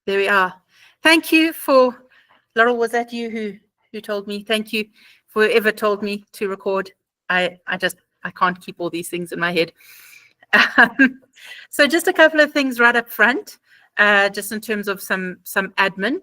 There we are. Thank you for, Laurel, was that you who told me? Thank you for whoever told me to record. I can't keep all these things in my head. So just a couple of things right up front, just in terms of some admin.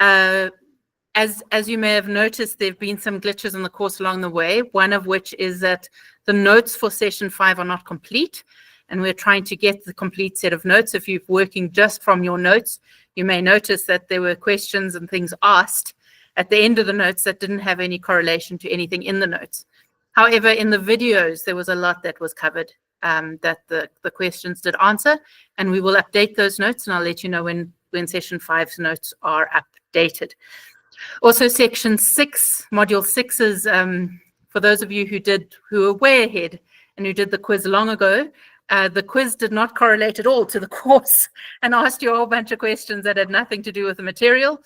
As you may have noticed, there have been some glitches in the course along the way, one of which is that the notes for session 5 are not complete, and we're trying to get the complete set of notes. If you're working just from your notes, you may notice that there were questions and things asked at the end of the notes that didn't have any correlation to anything in the notes. However, in the videos, there was a lot that was covered that the questions did answer, and we will update those notes, and I'll let you know when session 5's notes are updated. Also, section 6, module 6 is, for those of you who were way ahead and who did the quiz long ago, the quiz did not correlate at all to the course and asked you a whole bunch of questions that had nothing to do with the material.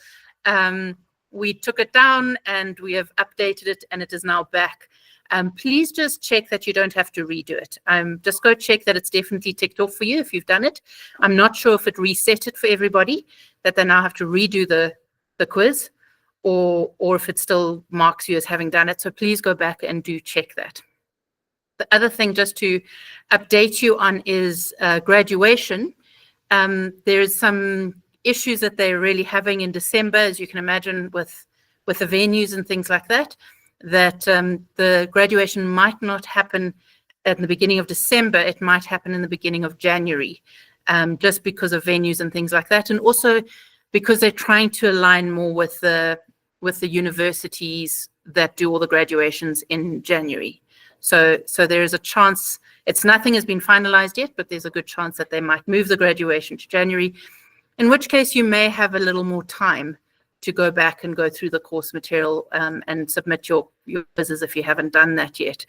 We took it down and we have updated it, and it is now back. Please just check that you don't have to redo it. Just go check that it's definitely ticked off for you if you've done it. I'm not sure if it reset it for everybody, that they now have to redo the quiz, or if it still marks you as having done it. So please go back and do check that. The other thing just to update you on is graduation. There's some issues that they're really having in December, as you can imagine, with the venues and things like that, that the graduation might not happen at the beginning of December. It might happen in the beginning of January, just because of venues and things like that. And also because they're trying to align more with the universities that do all the graduations in January. So there is a chance, nothing has been finalized yet, but there's a good chance that they might move the graduation to January, in which case you may have a little more time to go back and go through the course material and submit your quizzes if you haven't done that yet,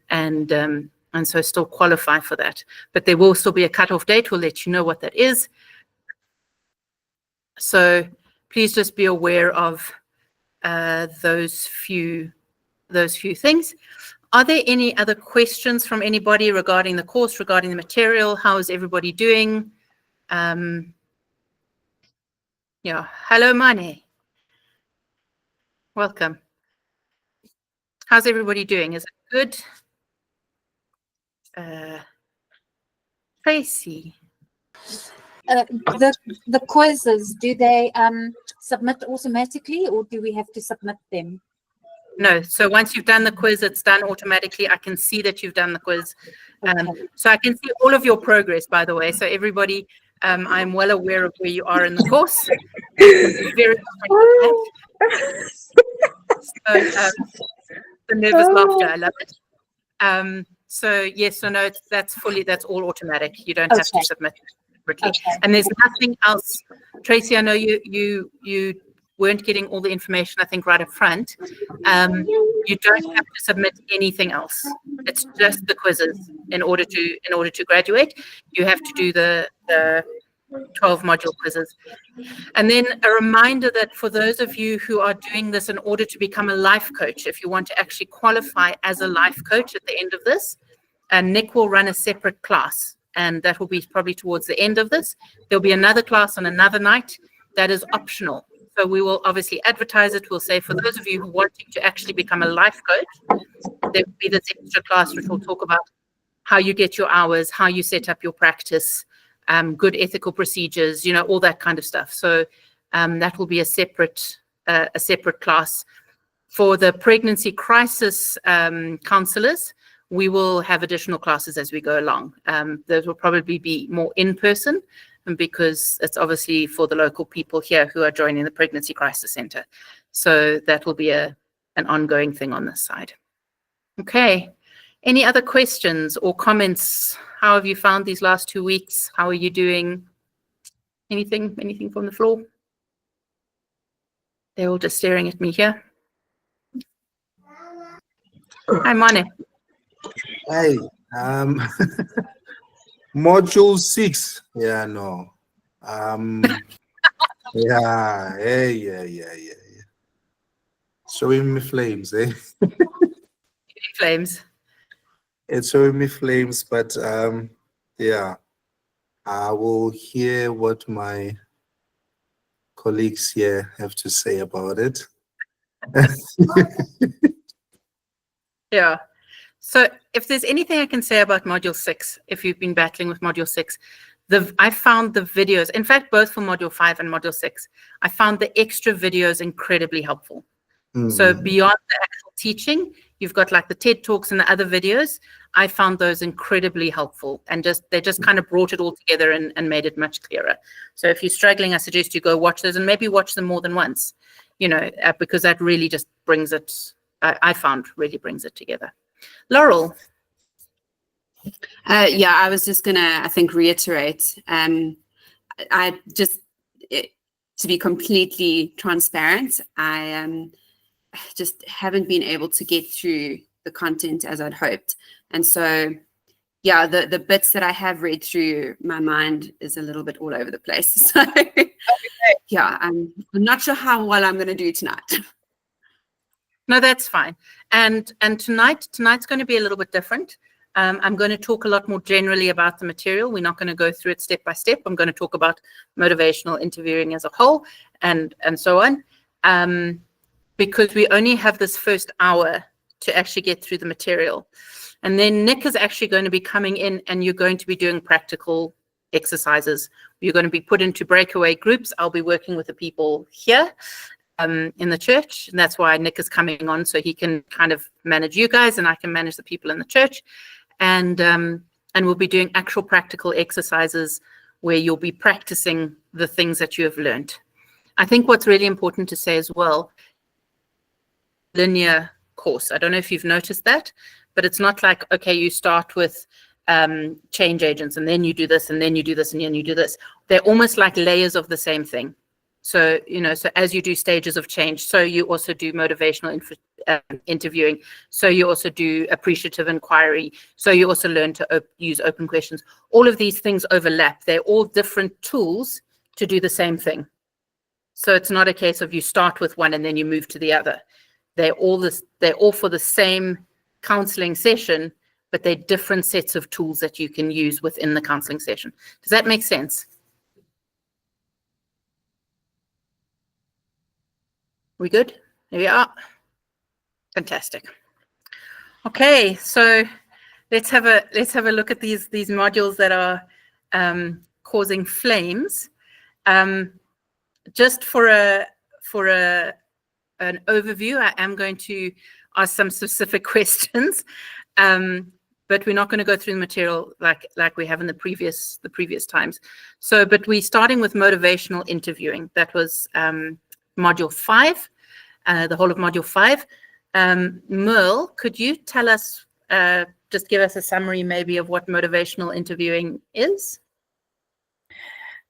and so still qualify for that. But there will still be a cutoff date. We'll let you know what that is. So please just be aware of those few things. Are there any other questions from anybody regarding the course, regarding the material? How is everybody doing? Yeah, hello, Mane. Welcome. How's everybody doing? Is it good? Tracy. The quizzes, do they submit automatically, or do we have to submit them? No, so once you've done the quiz, it's done automatically. I can see that you've done the quiz. Okay. So I can see all of your progress, by the way. So everybody, I'm well aware of where you are in the course. Very so, the nervous laughter, I love it. So yes, so no, that's all automatic. You don't have to submit it. Okay. And there's nothing else. Tracy, I know you weren't getting all the information, I think, right up front. You don't have to submit anything else. It's just the quizzes in order to graduate. You have to do the 12 module quizzes. And then a reminder that for those of you who are doing this in order to become a life coach, if you want to actually qualify as a life coach at the end of this, Nick will run a separate class, and that will be probably towards the end of this. There'll be another class on another night that is optional. So we will obviously advertise it. We'll say for those of you who are wanting to actually become a life coach, there will be this extra class which will talk about how you get your hours, how you set up your practice, good ethical procedures, all that kind of stuff. So that will be a separate class. For the pregnancy crisis counselors, we will have additional classes as we go along. Those will probably be more in person, because it's obviously for the local people here who are joining the Pregnancy Crisis Center. So that will be an ongoing thing on this side. Okay. Any other questions or comments? How have you found these last 2 weeks? How are you doing? Anything from the floor? They're all just staring at me here. Hi, Mane. Hey, module 6. Yeah, no. Yeah. Showing me flames, eh? Flames. It's showing me flames, but yeah. I will hear what my colleagues here have to say about it. Yeah. So if there's anything I can say about Module 6, if you've been battling with Module 6, I found the videos, in fact, both for Module 5 and Module 6, I found the extra videos incredibly helpful. So beyond the actual teaching, you've got like the TED Talks and the other videos. I found those incredibly helpful, and they just kind of brought it all together and made it much clearer. So if you're struggling, I suggest you go watch those and maybe watch them more than once, because that really just brings it, I found really brings it together. Laurel. Yeah, I was just gonna, I think, reiterate. To be completely transparent, I just haven't been able to get through the content as I'd hoped, and so yeah, the bits that I have read through, my mind is a little bit all over the place. So yeah, I'm not sure how well I'm going to do tonight. No, that's fine. And tonight's going to be a little bit different. I'm going to talk a lot more generally about the material. We're not going to go through it step by step. I'm going to talk about motivational interviewing as a whole and so on, because we only have this first hour to actually get through the material. And then Nick is actually going to be coming in, and you're going to be doing practical exercises. You're going to be put into breakaway groups. I'll be working with the people here in the church, and that's why Nick is coming on, so he can kind of manage you guys and I can manage the people in the church. And we'll be doing actual practical exercises where you'll be practicing the things that you have learned. I think what's really important to say as well, linear course. I don't know if you've noticed that, but it's not like, okay, you start with change agents and then you do this and then you do this and then you do this. They're almost like layers of the same thing. So, so as you do stages of change, so you also do motivational interviewing. So you also do appreciative inquiry. So you also learn to use open questions. All of these things overlap. They're all different tools to do the same thing. So it's not a case of you start with one and then you move to the other. They're all for the same counseling session, but they're different sets of tools that you can use within the counseling session. Does that make sense? We good? There we are. Fantastic. Okay, so let's have a look at these modules that are causing flames. Just for an overview, I am going to ask some specific questions, but we're not going to go through the material like we have in the previous times. So, but we're starting with motivational interviewing. That was Module 5, the whole of Module 5. Merle, could you tell us, just give us a summary maybe of what motivational interviewing is?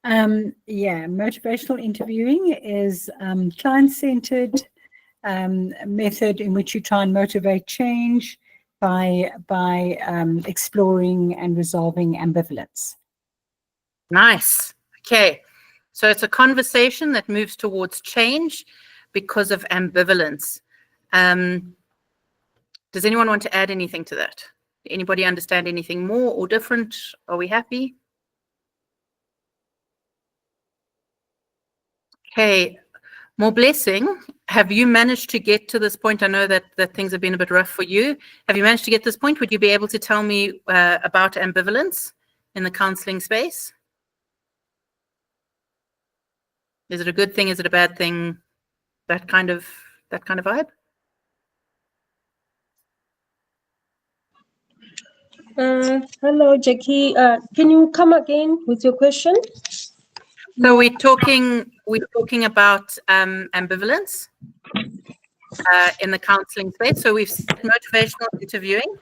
Yeah, motivational interviewing is client-centered method in which you try and motivate change by exploring and resolving ambivalence. Nice. Okay. So it's a conversation that moves towards change because of ambivalence. Does anyone want to add anything to that? Anybody understand anything more or different? Are we happy? Okay. More blessing. Have you managed to get to this point? I know that things have been a bit rough for you. Have you managed to get to this point? Would you be able to tell me about ambivalence in the counseling space? Is it a good thing? Is it a bad thing? That kind of vibe? Hello, Jackie. Can you come again with your question? So we're talking about ambivalence in the counseling space. So we've said motivational interviewing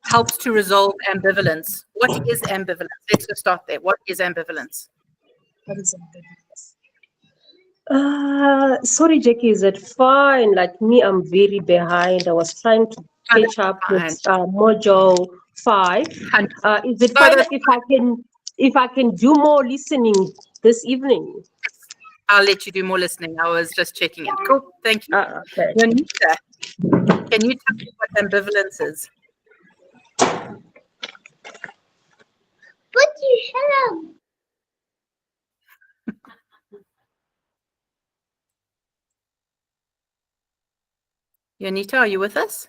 helps to resolve ambivalence. What is ambivalence? Let's just start there. What is ambivalence? What is ambivalence? Sorry, Jackie, is it fine? Like me, I'm very behind. I was trying to catch up with Module 5. Is it fine if I can do more listening this evening? I'll let you do more listening. I was just checking in. Cool. Thank you. Okay. Janita, can you tell me what ambivalence is? What you have? Yonita, are you with us?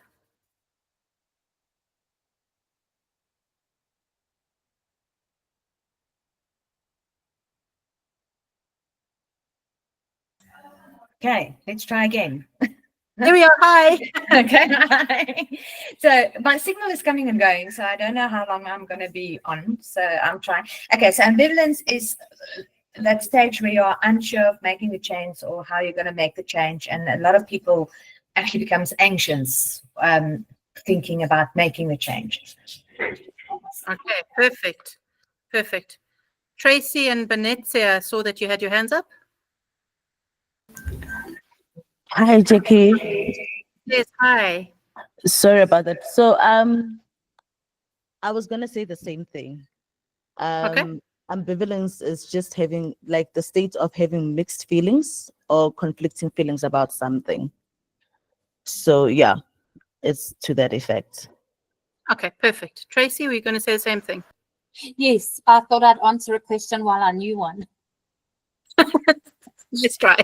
Okay, let's try again. Here we are. Hi. Okay. So my signal is coming and going, so I don't know how long I'm going to be on. So I'm trying. Okay, so ambivalence is that stage where you're unsure of making the change or how you're going to make the change. And a lot of people actually becomes anxious thinking about making the change. Okay, perfect. Perfect. Tracy and Benezia, I saw that you had your hands up. Hi, Jackie. Yes, hi. Sorry about that. So, I was gonna say the same thing. Okay. Ambivalence is just having like the state of having mixed feelings or conflicting feelings about something. So, yeah, it's to that effect. Okay, perfect. Tracy, were you going to say the same thing? Yes, I thought I'd answer a question while I knew one. Let's try.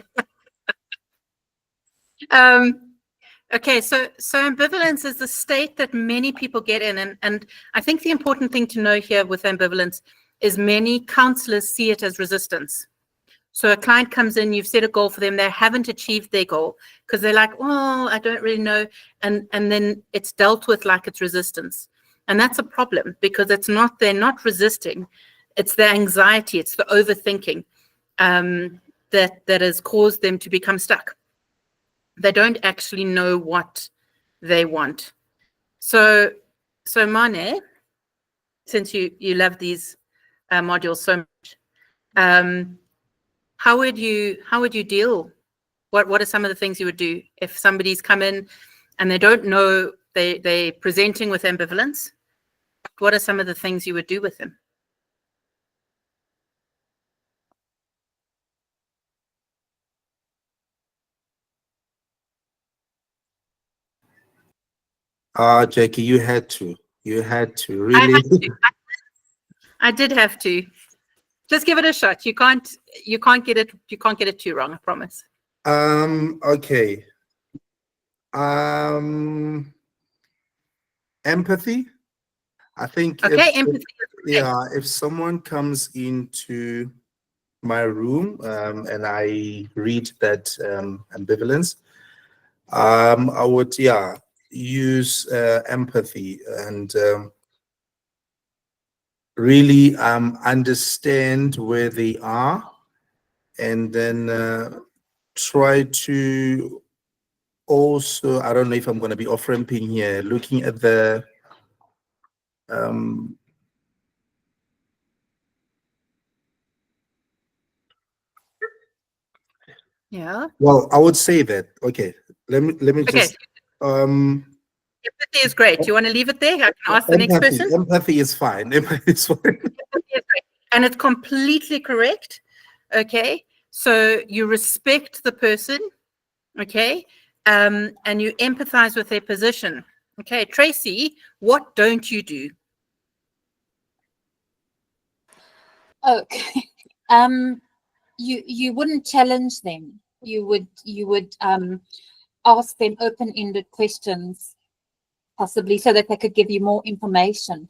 Okay, so ambivalence is the state that many people get in, and I think the important thing to know here with ambivalence is many counselors see it as resistance. So a client comes in, you've set a goal for them, they haven't achieved their goal because they're like, oh, I don't really know, and then it's dealt with like it's resistance, and that's a problem because they're not resisting, it's the anxiety, it's the overthinking that has caused them to become stuck. They don't actually know what they want. So Mane, since you love these modules so much, how would you deal? What are some of the things you would do if somebody's come in and they don't know they're presenting with ambivalence? What are some of the things you would do with them? Jackie, you had to really. I did have to. Just give it a shot. You can't get it too wrong, I promise. Okay. Empathy. I think Okay, empathy. if someone comes into my room and I read that ambivalence, I would use empathy and really understand where they are, and then try to also, I don't know if I'm going to be off-ramping here, looking at the Yeah. well, I would say that, okay, let me just Empathy is great. You want to leave it there? I can ask the next person. empathy is fine. Empathy is fine. Empathy is great. And it's completely correct. Okay. So you respect the person, okay, and you empathize with their position. Okay, Tracy, what don't you do? Okay. You wouldn't challenge them. You would ask them open-ended questions, possibly so that they could give you more information.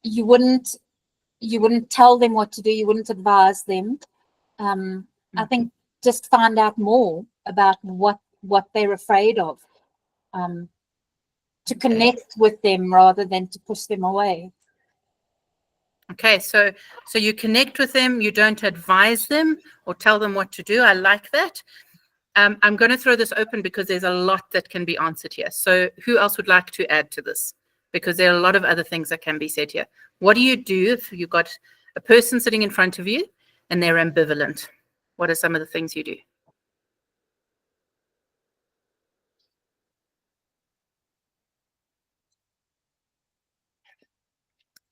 You wouldn't tell them what to do. You wouldn't advise them. I think just find out more about what they're afraid of, to connect with them rather than to push them away. Okay, so you connect with them, you don't advise them or tell them what to do. I like that. I'm going to throw this open because there's a lot that can be answered here. So who else would like to add to this? Because there are a lot of other things that can be said here. What do you do if you've got a person sitting in front of you and they're ambivalent? What are some of the things you do?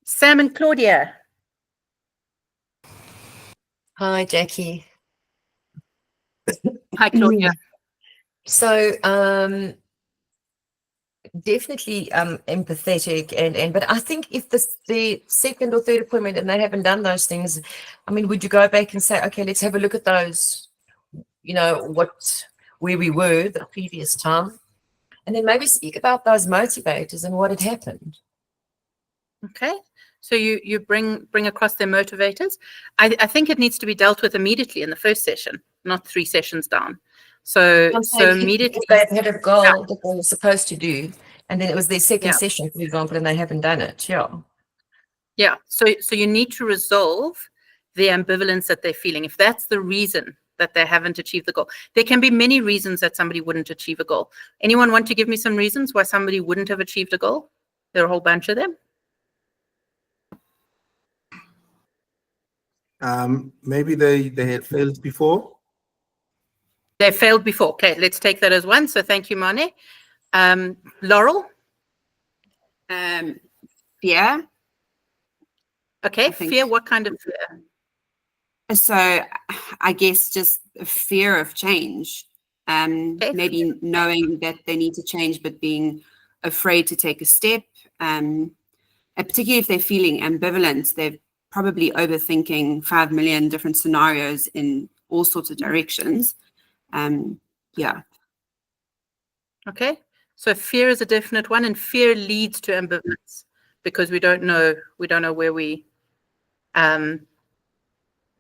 Sam and Claudia. Hi, Jackie. Hi, Claudia. So, definitely empathetic and but I think if the second or third appointment and they haven't done those things, I mean, would you go back and say, okay, let's have a look at those, where we were the previous time? and then maybe speak about those motivators and what had happened. Okay. So you bring across their motivators. I think it needs to be dealt with immediately in the first session, not 3 sessions down. So immediately If they had a goal that they were supposed to do, and then it was their second session, for example, and they haven't done it. Yeah. So you need to resolve the ambivalence that they're feeling. If that's the reason that they haven't achieved the goal, there can be many reasons that somebody wouldn't achieve a goal. Anyone want to give me some reasons why somebody wouldn't have achieved a goal? There are a whole bunch of them. Maybe they had failed before. They failed before. Okay, let's take that as one. So thank you, Mane. Laurel? Fear. Okay, fear. What kind of fear? So I guess just a fear of change. Maybe knowing that they need to change, but being afraid to take a step. And particularly if they're feeling ambivalent, they're probably overthinking 5 million different scenarios in all sorts of directions. Yeah. Okay, so fear is a definite one, and fear leads to ambivalence because we don't know where we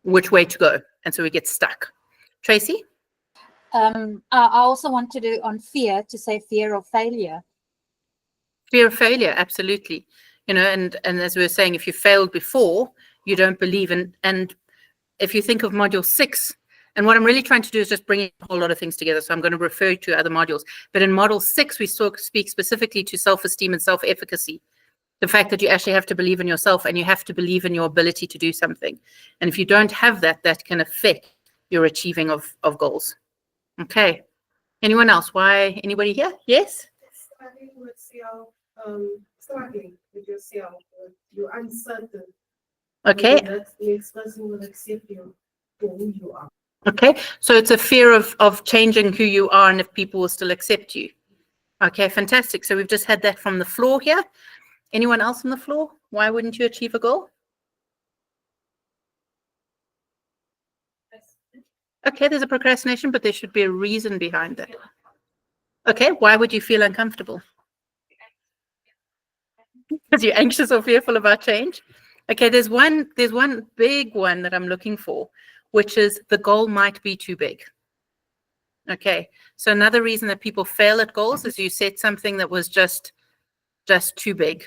which way to go, and so we get stuck. Tracy? I also want to do on fear to say fear of failure. Fear of failure, absolutely. You know, and as we were saying, if you failed before, you don't believe. And if you think of module 6, and what I'm really trying to do is just bring a whole lot of things together. So I'm going to refer to other modules. But in module 6, we speak specifically to self-esteem and self-efficacy. The fact that you actually have to believe in yourself and you have to believe in your ability to do something. And if you don't have that, that can affect your achieving of goals. Okay. Anyone else? Why? Anybody here? Yes? Starting with struggling with yourself, you're uncertain. Okay. That next person will accept you for who you are. Okay. So it's a fear of changing who you are and if people will still accept you. Okay, fantastic. So we've just had that from the floor here. Anyone else on the floor? Why wouldn't you achieve a goal? Okay, there's a procrastination, but there should be a reason behind that. Okay, why would you feel uncomfortable? Because you're anxious or fearful about change? Okay, there's one big one that I'm looking for, which is the goal might be too big. Okay, so another reason that people fail at goals is you set something that was just too big.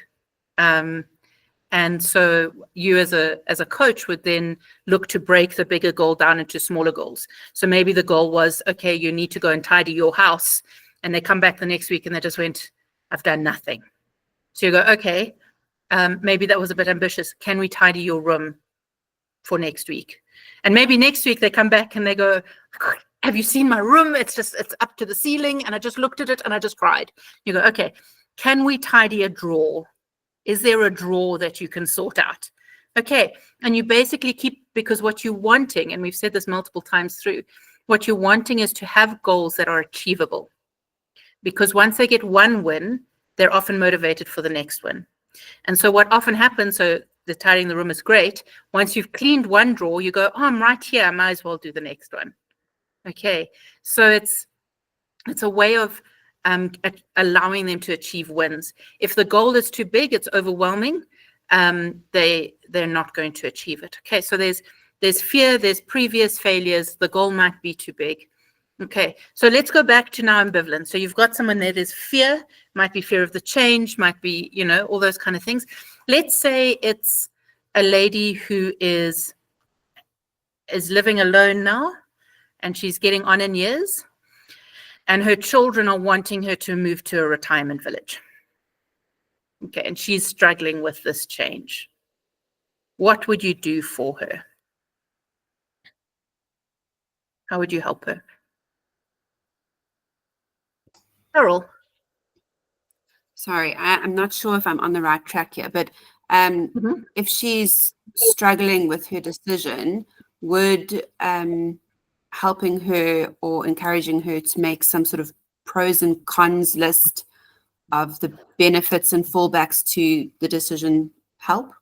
And so you as a coach would then look to break the bigger goal down into smaller goals. So maybe the goal was, okay, you need to go and tidy your house. And they come back the next week and they just went, I've done nothing. So you go, okay, maybe that was a bit ambitious. Can we tidy your room for next week? And maybe next week they come back and they go, have you seen my room? It's up to the ceiling. And I just looked at it and I just cried. You go, okay, can we tidy a drawer? Is there a drawer that you can sort out? Okay, and you basically keep, because what you're wanting, and we've said this multiple times through, what you're wanting is to have goals that are achievable. Because once they get one win, they're often motivated for the next win. And so what often happens, so the tidying the room is great, once you've cleaned one drawer, you go, oh, I'm right here, I might as well do the next one. Okay, so it's a way of allowing them to achieve wins. If the goal is too big, it's overwhelming, they're not going to achieve it. Okay, so there's fear, there's previous failures, the goal might be too big. Okay, so let's go back to now ambivalence. So you've got someone there, there's fear, might be fear of the change, might be, you know, all those kind of things. Let's say it's a lady who is living alone now, and she's getting on in years, and her children are wanting her to move to a retirement village. Okay, and she's struggling with this change. What would you do for her? How would you help her? Carol? Sorry, I'm not sure if I'm on the right track here, but if she's struggling with her decision, would helping her or encouraging her to make some sort of pros and cons list of the benefits and fallbacks to the decision help?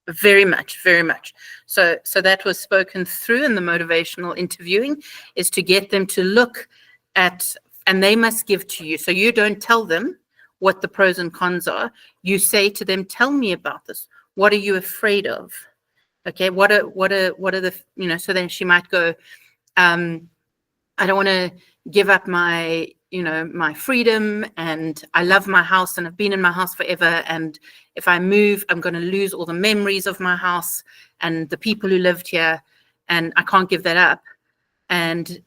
Very much, very much. So that was spoken through in the motivational interviewing, is to get them to look at and they must give to you. So you don't tell them what the pros and cons are. You say to them, tell me about this. What are you afraid of? Okay, what are the, you know, so then she might go, I don't want to give up my, you know, my freedom, and I love my house and I've been in my house forever. And if I move, I'm going to lose all the memories of my house and the people who lived here, and I can't give that up. And,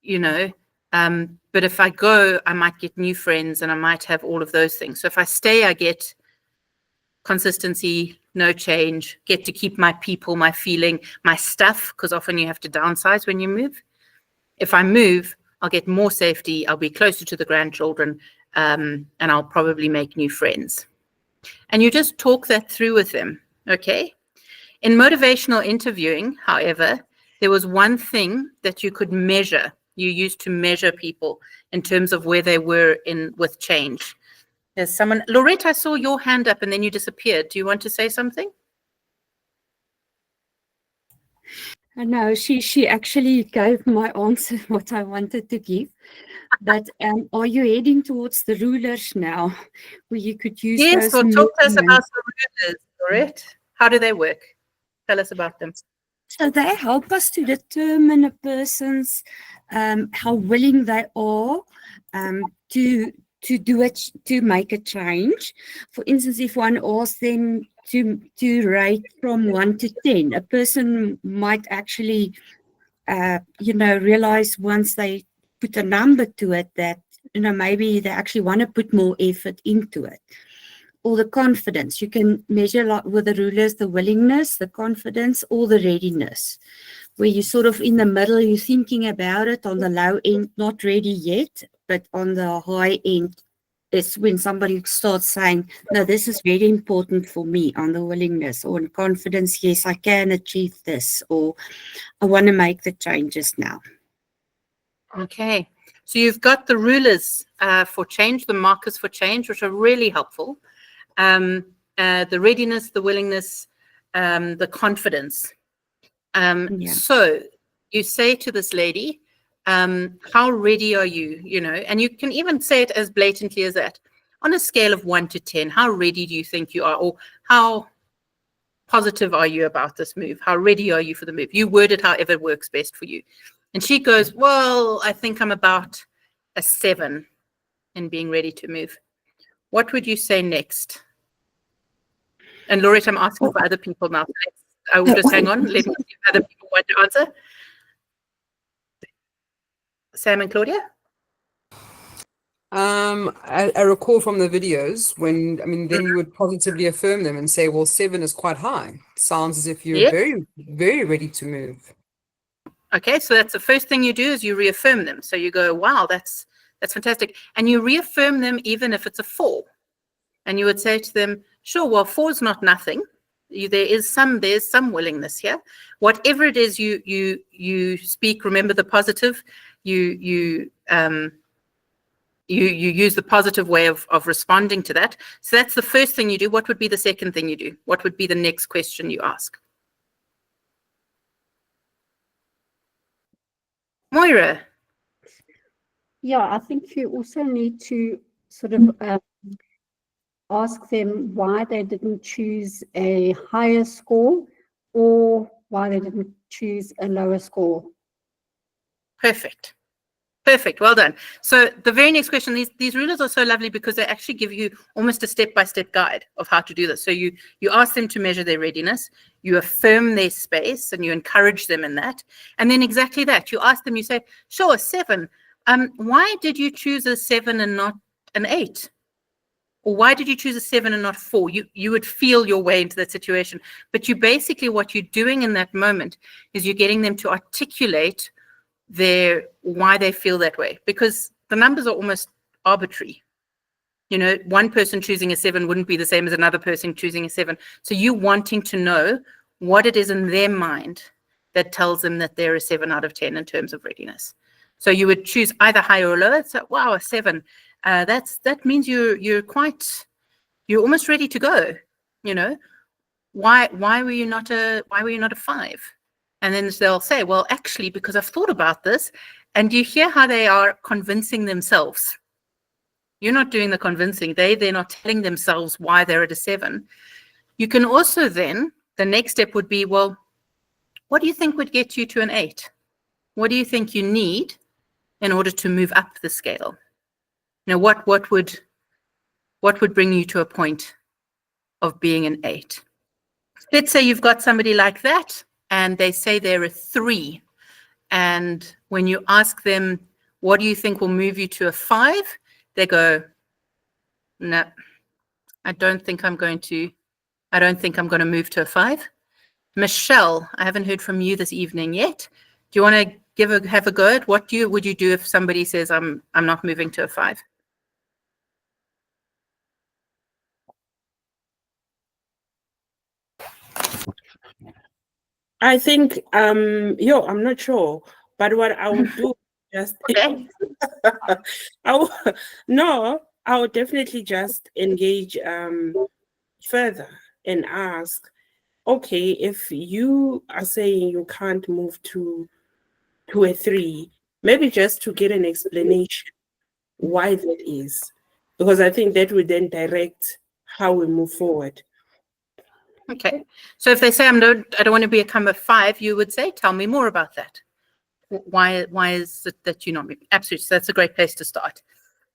you know, but if I go, I might get new friends and I might have all of those things. So if I stay, I get consistency, no change, get to keep my people, my feeling, my stuff, because often you have to downsize when you move. If I move, I'll get more safety, I'll be closer to the grandchildren, and I'll probably make new friends. And you just talk that through with them, okay? In motivational interviewing, however, there was one thing that you could measure. You used to measure people in terms of where they were in with change. There's someone, Laurette, I saw your hand up and then you disappeared. Do you want to say something? No, she actually gave my answer what I wanted to give. But are you heading towards the rulers now, where you could use Yes, those? well, talk to us about measurements? the rulers, Laurette. How do they work? Tell us about them. So they help us to determine a person's how willing they are to do it, to make a change. For instance, if one asks them to rate from 1 to 10, a person might actually realize once they put a number to it that maybe they actually want to put more effort into it. Or the confidence, you can measure like with the rulers, the willingness, the confidence, or the readiness, where you're sort of in the middle, you're thinking about it. On the low end, not ready yet, but on the high end, it's when somebody starts saying, no, this is very important for me, on the willingness, or in confidence, yes, I can achieve this, or I want to make the changes now. Okay, so you've got the rulers for change, the markers for change, which are really helpful. The readiness, the willingness, the confidence. So you say to this lady, how ready are you, and you can even say it as blatantly as that. On a scale of 1 to 10, how ready do you think you are? Or how positive are you about this move? How ready are you for the move? You word it however works best for you. And she goes, well, I think I'm about a 7 in being ready to move. What would you say next? And Laurette, I'm asking for other people now. I will just hang on. Let me see if other people want to answer. Sam and Claudia? I recall from the videos when, then you would positively affirm them and say, well, 7 is quite high. Sounds as if you're very, very ready to move. Okay, so that's the first thing you do is you reaffirm them. So you go, wow, that's fantastic. And you reaffirm them even if it's a 4. And you would say to them, sure, well, 4 is not nothing. There's some willingness here. Whatever it is you speak, remember the positive. You use the positive way of responding to that. So that's the first thing you do. What would be the second thing you do? What would be the next question you ask? Moira. Yeah, I think you also need to sort of ask them why they didn't choose a higher score or why they didn't choose a lower score. Perfect. Perfect. Well done. So the very next question, these rulers are so lovely because they actually give you almost a step-by-step guide of how to do this. So you ask them to measure their readiness, you affirm their space, and you encourage them in that. And then exactly that, you ask them, you say, sure, 7. Why did you choose a 7 and not an 8? Or why did you choose a 7 and not 4? You would feel your way into that situation. But you basically, what you're doing in that moment is you're getting them to articulate why they feel that way, because the numbers are almost arbitrary. One person choosing a 7 wouldn't be the same as another person choosing a 7. So you wanting to know what it is in their mind that tells them that they're a 7 out of 10 in terms of readiness. So you would choose either higher or lower. So wow, a 7. That means you're almost ready to go. Why were you not a 5? And then they'll say, well, actually, because I've thought about this And you hear how they are convincing themselves. You're not doing the convincing. They're not telling themselves why they're at a 7. You can also then, the next step would be, well, what do you think would get you to an 8? What do you think you need in order to move up the scale? What would bring you to a point of being an 8? Let's say you've got somebody like that and they say they're a 3. And when you ask them, what do you think will move you to a 5? They go, no, I don't think I'm going to move to a 5. Michelle, I haven't heard from you this evening yet. Do you want to have a go at what would you do if somebody says I'm not moving to a 5? I think I'm not sure, but what I would do just Okay. I would definitely just engage further and ask, okay, if you are saying you can't move to a 3, maybe just to get an explanation why that is, because I think that would then direct how we move forward. Okay. So if they say I don't want to become a 5, you would say, tell me more about that. Why is it that you're not moving? Absolutely. So that's a great place to start.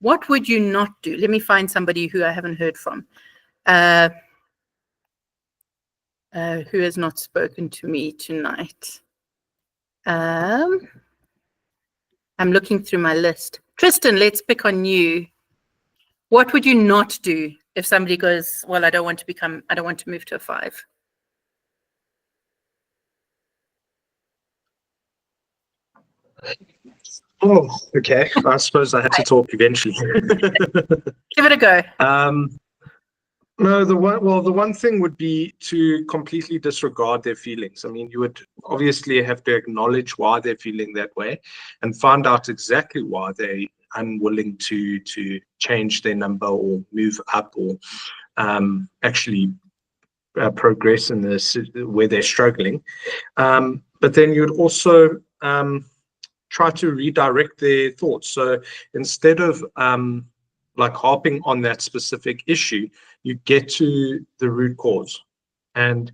What would you not do? Let me find somebody who I haven't heard from. Who has not spoken to me tonight? I'm looking through my list. Tristan, let's pick on you. What would you not do if somebody goes, well, I don't want to move to a 5? Oh, okay. I suppose I had to talk eventually. Give it a go. No, the one thing would be to completely disregard their feelings. I mean, you would obviously have to acknowledge why they're feeling that way and find out exactly why they're unwilling to change their number or move up or actually progress in this where they're struggling. But then you'd also try to redirect their thoughts. So instead of like harping on that specific issue, you get to the root cause, and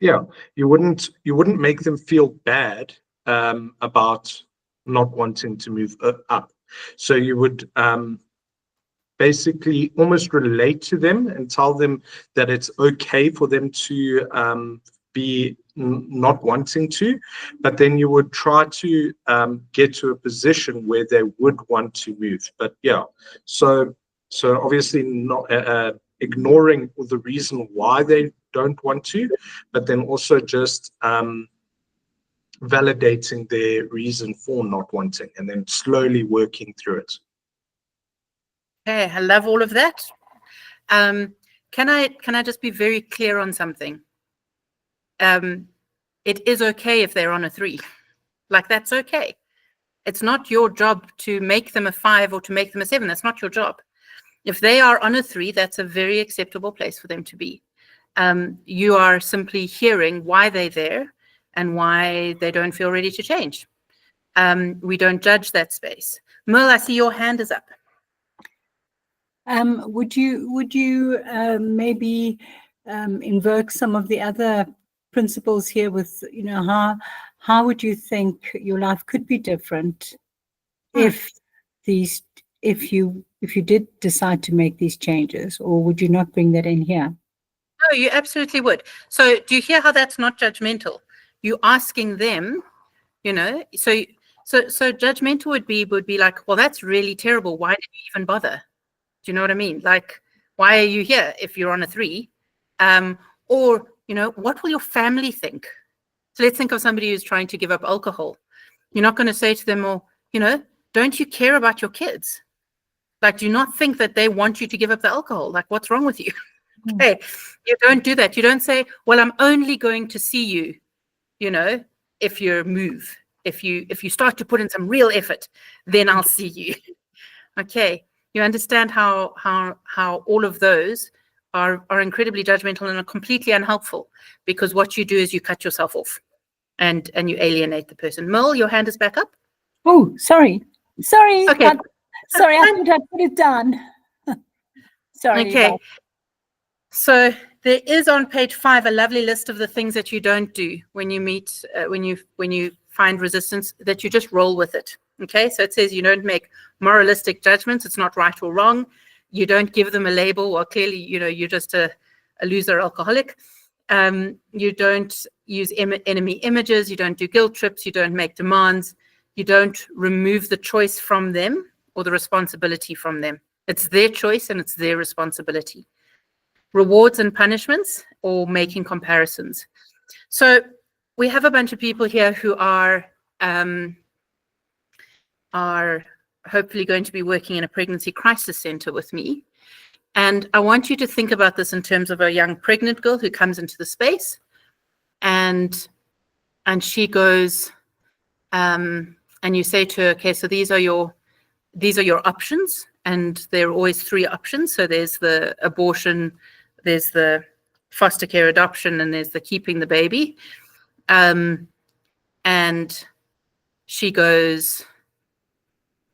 you wouldn't make them feel bad about not wanting to move up. So you would basically almost relate to them and tell them that it's okay for them to be not wanting to, but then you would try to get to a position where they would want to move. But so obviously not ignoring the reason why they don't want to, but then also just validating their reason for not wanting and then slowly working through it. Okay, I love all of that. Can I just be very clear on something? It is okay if they're on a 3. Like, that's okay. It's not your job to make them a 5 or to make them a 7. That's not your job. If they are on a 3, that's a very acceptable place for them to be. You are simply hearing why they're there and why they don't feel ready to change. We don't judge that space. Merle, I see your hand is up. Would you maybe invoke some of the other principles here with, how would you think your life could be different if you did decide to make these changes, or would you not bring that in here? No, you absolutely would. So do you hear how that's not judgmental? You asking them, so judgmental would be like, well, that's really terrible. Why did you even bother? Do you know what I mean? Like, why are you here if you're on a 3? Or, what will your family think? So let's think of somebody who's trying to give up alcohol. You're not going to say to them, well, don't you care about your kids? Like, do you not think that they want you to give up the alcohol? Like, what's wrong with you? Okay, you don't do that. You don't say, well, I'm only going to see you, if you move. If you start to put in some real effort, then I'll see you. Okay. You understand how all of those are incredibly judgmental and are completely unhelpful, because what you do is you cut yourself off and you alienate the person. Merle, your hand is back up. Oh, sorry. Sorry. Okay. Sorry, I thought I'd put it down. Sorry. Okay. Val. So there is on page 5 a lovely list of the things that you don't do when you meet, when you find resistance, that you just roll with it. Okay. So it says you don't make moralistic judgments. It's not right or wrong. You don't give them a label. Well, clearly, you're just a loser alcoholic. You don't use enemy images. You don't do guilt trips. You don't make demands. You don't remove the choice from them or the responsibility from them. It's their choice and it's their responsibility. Rewards and punishments, or making comparisons. So we have a bunch of people here who are hopefully going to be working in a pregnancy crisis center with me. And I want you to think about this in terms of a young pregnant girl who comes into the space and she goes, and you say to her, okay, so these are your options, and there are always 3 options. So there's the abortion, there's the foster care adoption, and there's the keeping the baby. And she goes,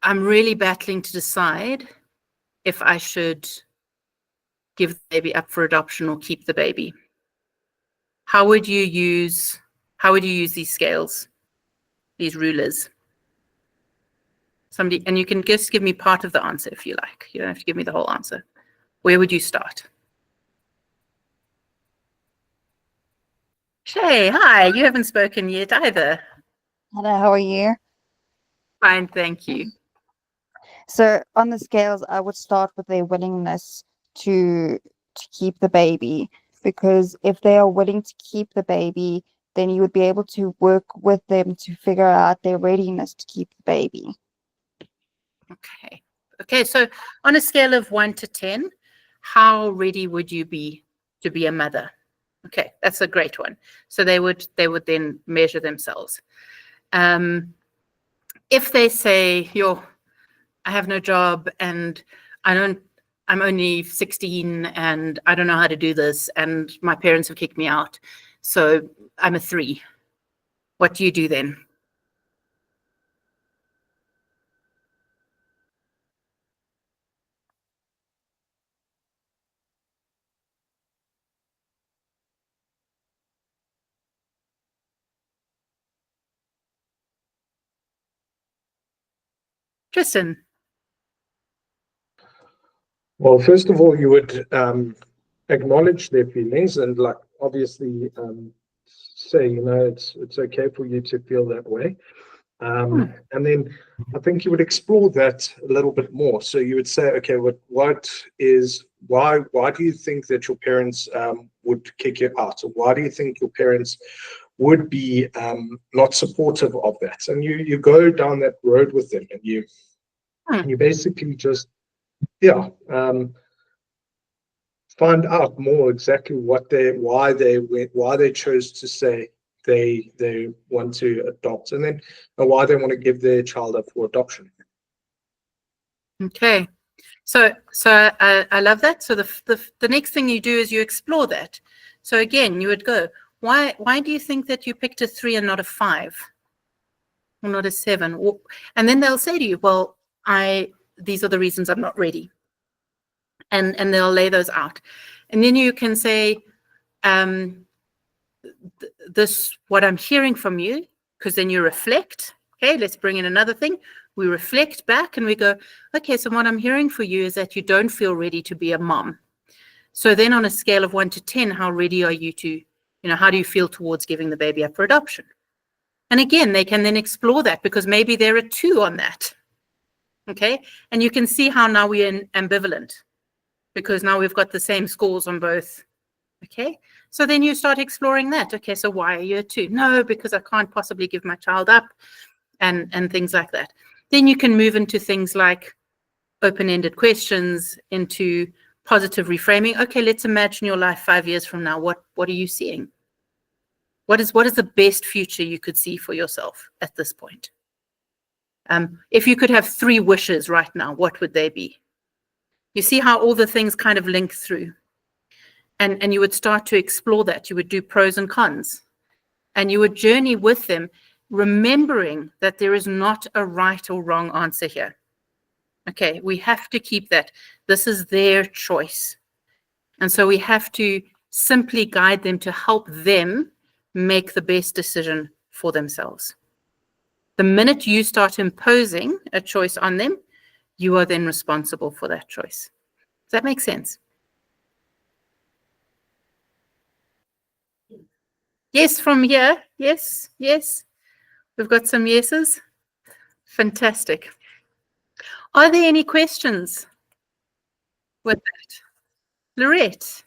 I'm really battling to decide if I should give the baby up for adoption or keep the baby. How would you use these scales, these rulers? Somebody, and you can just give me part of the answer if you like. You don't have to give me the whole answer. Where would you start? Shay, hi. You haven't spoken yet either. Hello, how are you? Fine, thank you. So on the scales, I would start with their willingness to keep the baby, because if they are willing to keep the baby, then you would be able to work with them to figure out their readiness to keep the baby. Okay. Okay, so on a scale of 1 to 10, how ready would you be to be a mother? Okay, that's a great one. So they would then measure themselves. If they say, I have no job and I'm only 16 and I don't know how to do this and my parents have kicked me out, so I'm a 3. What do you do then? Tristan. Well, first of all, you would acknowledge their feelings and, like, obviously say, it's okay for you to feel that way. And then I think you would explore that a little bit more. So you would say, okay, why do you think that your parents would kick you out? Or why do you think your parents would be not supportive of that? And you go down that road with them, and you basically just find out more exactly why they chose to say they want to adopt, and then why they want to give their child up for adoption. Okay, so I love that. So the next thing you do is you explore that. So again, you would go, why do you think that you picked a 3 and not a 5 or not a 7? And then they'll say to you, well, these are the reasons I'm not ready. And they'll lay those out. And then you can say, this, what I'm hearing from you, because then you reflect. Okay, let's bring in another thing. We reflect back and we go, okay, so what I'm hearing for you is that you don't feel ready to be a mom. So then on a scale of 1 to 10, how ready are you to, how do you feel towards giving the baby up for adoption? And again, they can then explore that, because maybe they're a 2 on that. Okay, and you can see how now we're ambivalent, because now we've got the same scores on both. Okay, so then you start exploring that. Okay, so why are you a 2? No, because I can't possibly give my child up, and things like that. Then you can move into things like open-ended questions, into positive reframing. Okay, let's imagine your life 5 years from now. What are you seeing? What is the best future you could see for yourself at this point? If you could have 3 wishes right now, what would they be? You see how all the things kind of link through. And you would start to explore that. You would do pros and cons. And you would journey with them. remembering that there is not a right or wrong answer here. Okay, we have to keep that. This is their choice. And so we have to simply guide them to help them make the best decision for themselves. The minute you start imposing a choice on them, you are then responsible for that choice. Does that make sense? Yes, from here. Yes, yes. We've got some yeses. Fantastic. Are there any questions with that? Lorette?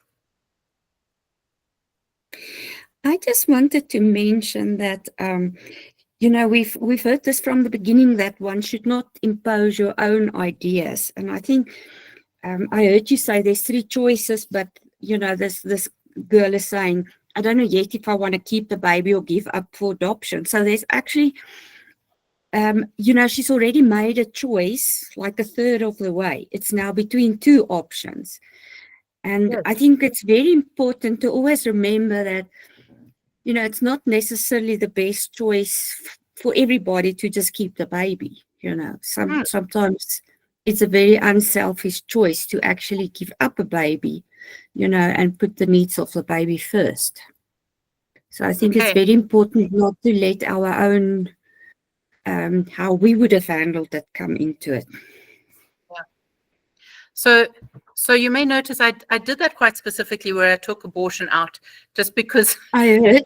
I just wanted to mention that, you know, we've heard this from the beginning that one should not impose your own ideas. And I think I heard you say there's 3 choices, but, you know, this girl is saying, I don't know yet if I want to keep the baby or give up for adoption. So there's actually, you know, she's already made a choice, like a third of the way. It's now between 2 options. And Yes. I think it's very important to always remember that, you know, it's not necessarily the best choice for everybody to just keep the baby. You know, sometimes it's a very unselfish choice to actually give up a baby, you know, and put the needs of the baby first. So I think it's very important not to let our own, how we would have handled it, come into it. So you may notice I did that quite specifically where I took abortion out just because I heard.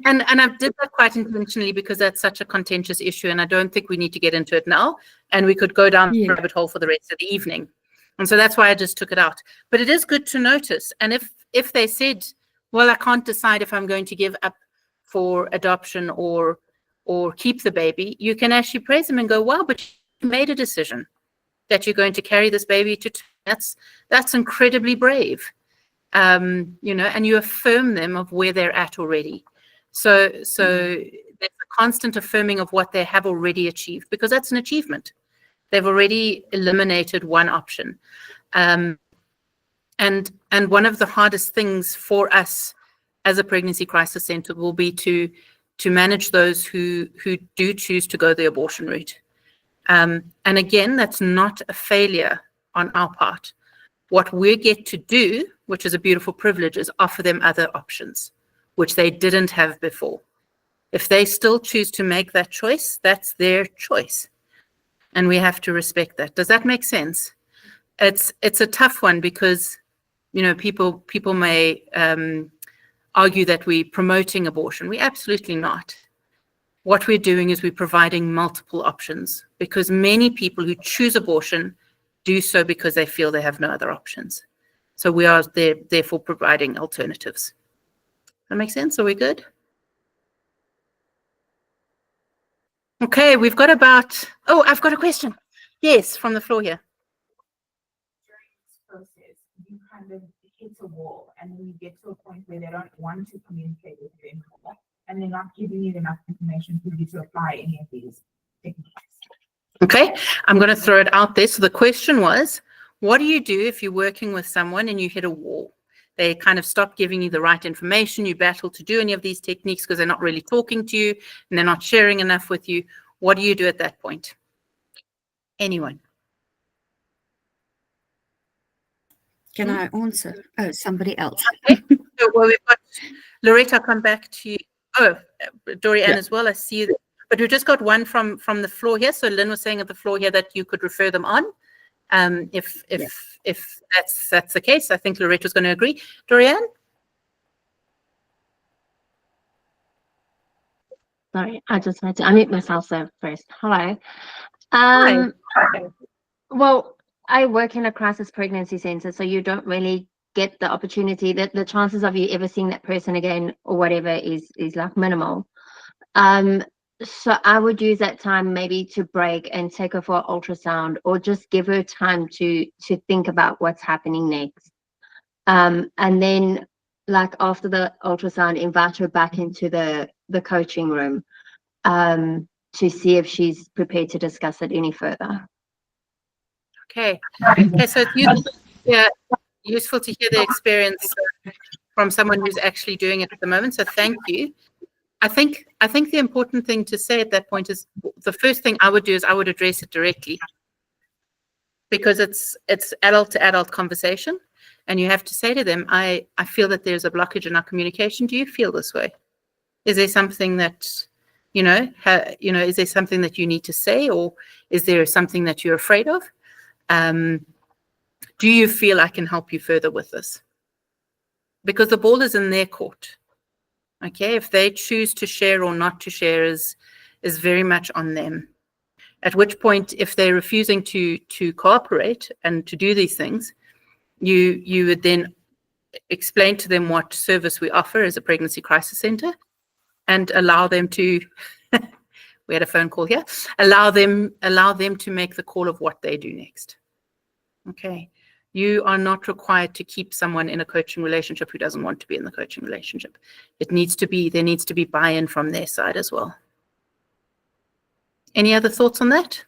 and I did that quite intentionally because that's such a contentious issue and I don't think we need to get into it now and we could go down the rabbit hole for the rest of the evening. And so that's why I just took it out. But it is good to notice. And if they said, well, I can't decide if I'm going to give up for adoption or keep the baby, you can actually praise them and go, wow, but you made a decision that you're going to carry this baby to that's incredibly brave, you know, and you affirm them of where they're at already. So there's a constant affirming of what they have already achieved because that's an achievement. They've already eliminated one option, and one of the hardest things for us as a pregnancy crisis center will be to manage those who do choose to go the abortion route. And again, that's not a failure on our part. What we get to do, which is a beautiful privilege, is offer them other options, which they didn't have before. If they still choose to make that choice, that's their choice. And we have to respect that. Does that make sense? It's a tough one because, you know, people may argue that we're promoting abortion. We're absolutely not. What we're doing is we're providing multiple options because many people who choose abortion do so because they feel they have no other options. So we are therefore providing alternatives. That makes sense? Are we good? Okay, we've got about, I've got a question. Yes, from the floor here. During this process, you kind of hit a wall and then you get to a point where they don't want to communicate with you anymore. And they're not giving you enough information for you to apply any of these techniques. Okay, I'm going to throw it out there. So the question was, what do you do if you're working with someone and you hit a wall? They kind of stop giving you the right information. You battle to do any of these techniques because they're not really talking to you and they're not sharing enough with you. What do you do at that point? Anyone? Can I answer? Oh, somebody else. Okay. So, well, we've got Loretta, I'll come back to you. Oh, Dorianne as well. I see you. But we've just got one from the floor here. So Lynn was saying at the floor here that you could refer them on. If that's the case, I think Loretta's going to agree. Dorianne? Sorry, I just had to unmute myself there first. Hello. Hi. Well, I work in a crisis pregnancy center, so you don't really get the opportunity that the chances of you ever seeing that person again or whatever is like minimal. So I would use that time maybe to break and take her for an ultrasound or just give her time to think about what's happening next. And then like after the ultrasound, invite her back into the coaching room to see if she's prepared to discuss it any further. Okay, so it's useful to hear the experience from someone who's actually doing it at the moment. So thank you. I think the important thing to say at that point is the first thing I would do is I would address it directly, because it's adult to adult conversation, and you have to say to them, I feel that there's a blockage in our communication. Do you feel this way? Is there something that is there something that you need to say, or is there something that you're afraid of? Do you feel I can help you further with this? Because the ball is in their court. Okay, if they choose to share or not to share is very much on them. At which point, if they're refusing to cooperate and to do these things, you would then explain to them what service we offer as a pregnancy crisis center, and allow them to. We had a phone call here. Allow them to make the call of what they do next. Okay. You are not required to keep someone in a coaching relationship who doesn't want to be in the coaching relationship. There needs to be buy-in from their side as well. Any other thoughts on that?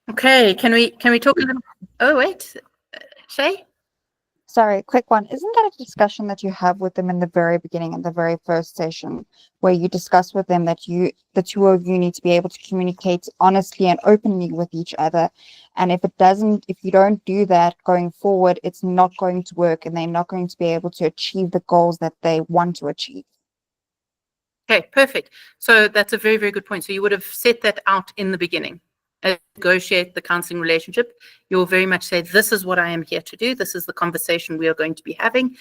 Okay, can we talk a little? Oh wait, Shay? Sorry, quick one. Isn't that a discussion that you have with them in the very beginning, in the very first session, where you discuss with them that the two of you need to be able to communicate honestly and openly with each other? And if you don't do that going forward, it's not going to work, and they're not going to be able to achieve the goals that they want to achieve. Okay, perfect. So that's a very, very good point. So you would have set that out in the beginning. Negotiate the counseling relationship. You'll very much say, this is what I am here to do. This is the conversation we are going to be having.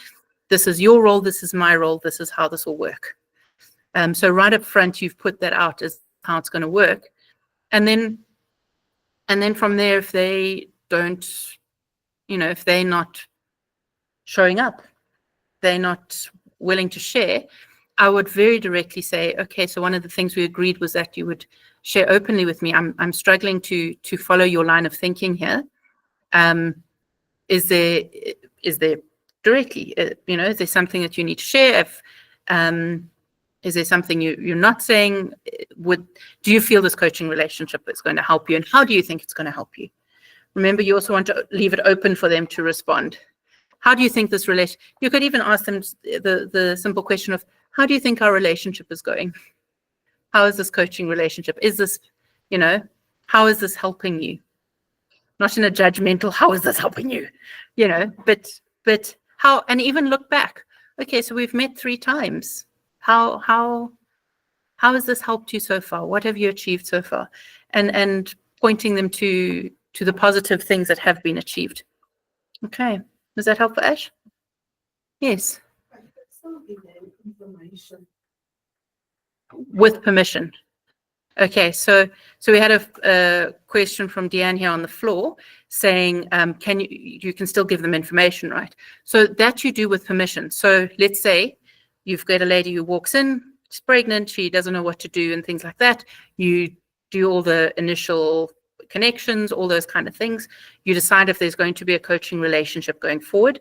This is your role. This is my role. This is how this will work. So right up front, you've put that out as how it's going to work. And then from there, if they don't, if they're not showing up, they're not willing to share, I would very directly say, okay, so one of the things we agreed was that you would share openly with me. I'm struggling to follow your line of thinking here. Is there directly, is there something that you need to share? Is there something you're not saying? Do you feel this coaching relationship is going to help you, and how do you think it's going to help you? Remember, you also want to leave it open for them to respond. How do you think this relation? You could even ask them the simple question of, how do you think our relationship is going? How is this coaching relationship? Is this, how is this helping you? Not in a judgmental, how is this helping you? But how, and even look back. Okay, so we've met 3 times. How has this helped you so far? What have you achieved so far? And pointing them to the positive things that have been achieved. Okay, does that help for Ash? Yes. With permission. Okay, so we had a question from Deanne here on the floor saying, you can still give them information, right? So that you do with permission. So let's say you've got a lady who walks in, she's pregnant, she doesn't know what to do and things like that. You do all the initial connections, all those kind of things. You decide if there's going to be a coaching relationship going forward.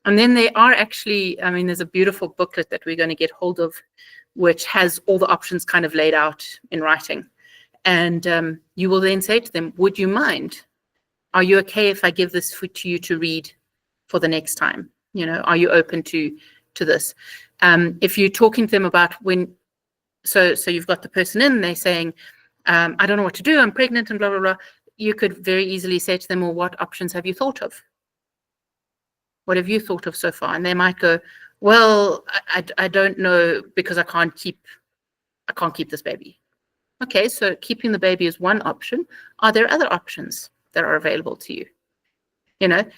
And then they are actually, there's a beautiful booklet that we're going to get hold of, which has all the options kind of laid out in writing. And you will then say to them, would you mind? Are you okay if I give this to you to read for the next time? Are you open to this? If you're talking to them about so you've got the person in, they're saying, I don't know what to do, I'm pregnant and blah, blah, blah. You could very easily say to them, well, what options have you thought of? What have you thought of so far? And they might go, well, I don't know, because I can't keep this baby. Okay, so keeping the baby is one option. Are there other options that are available to you?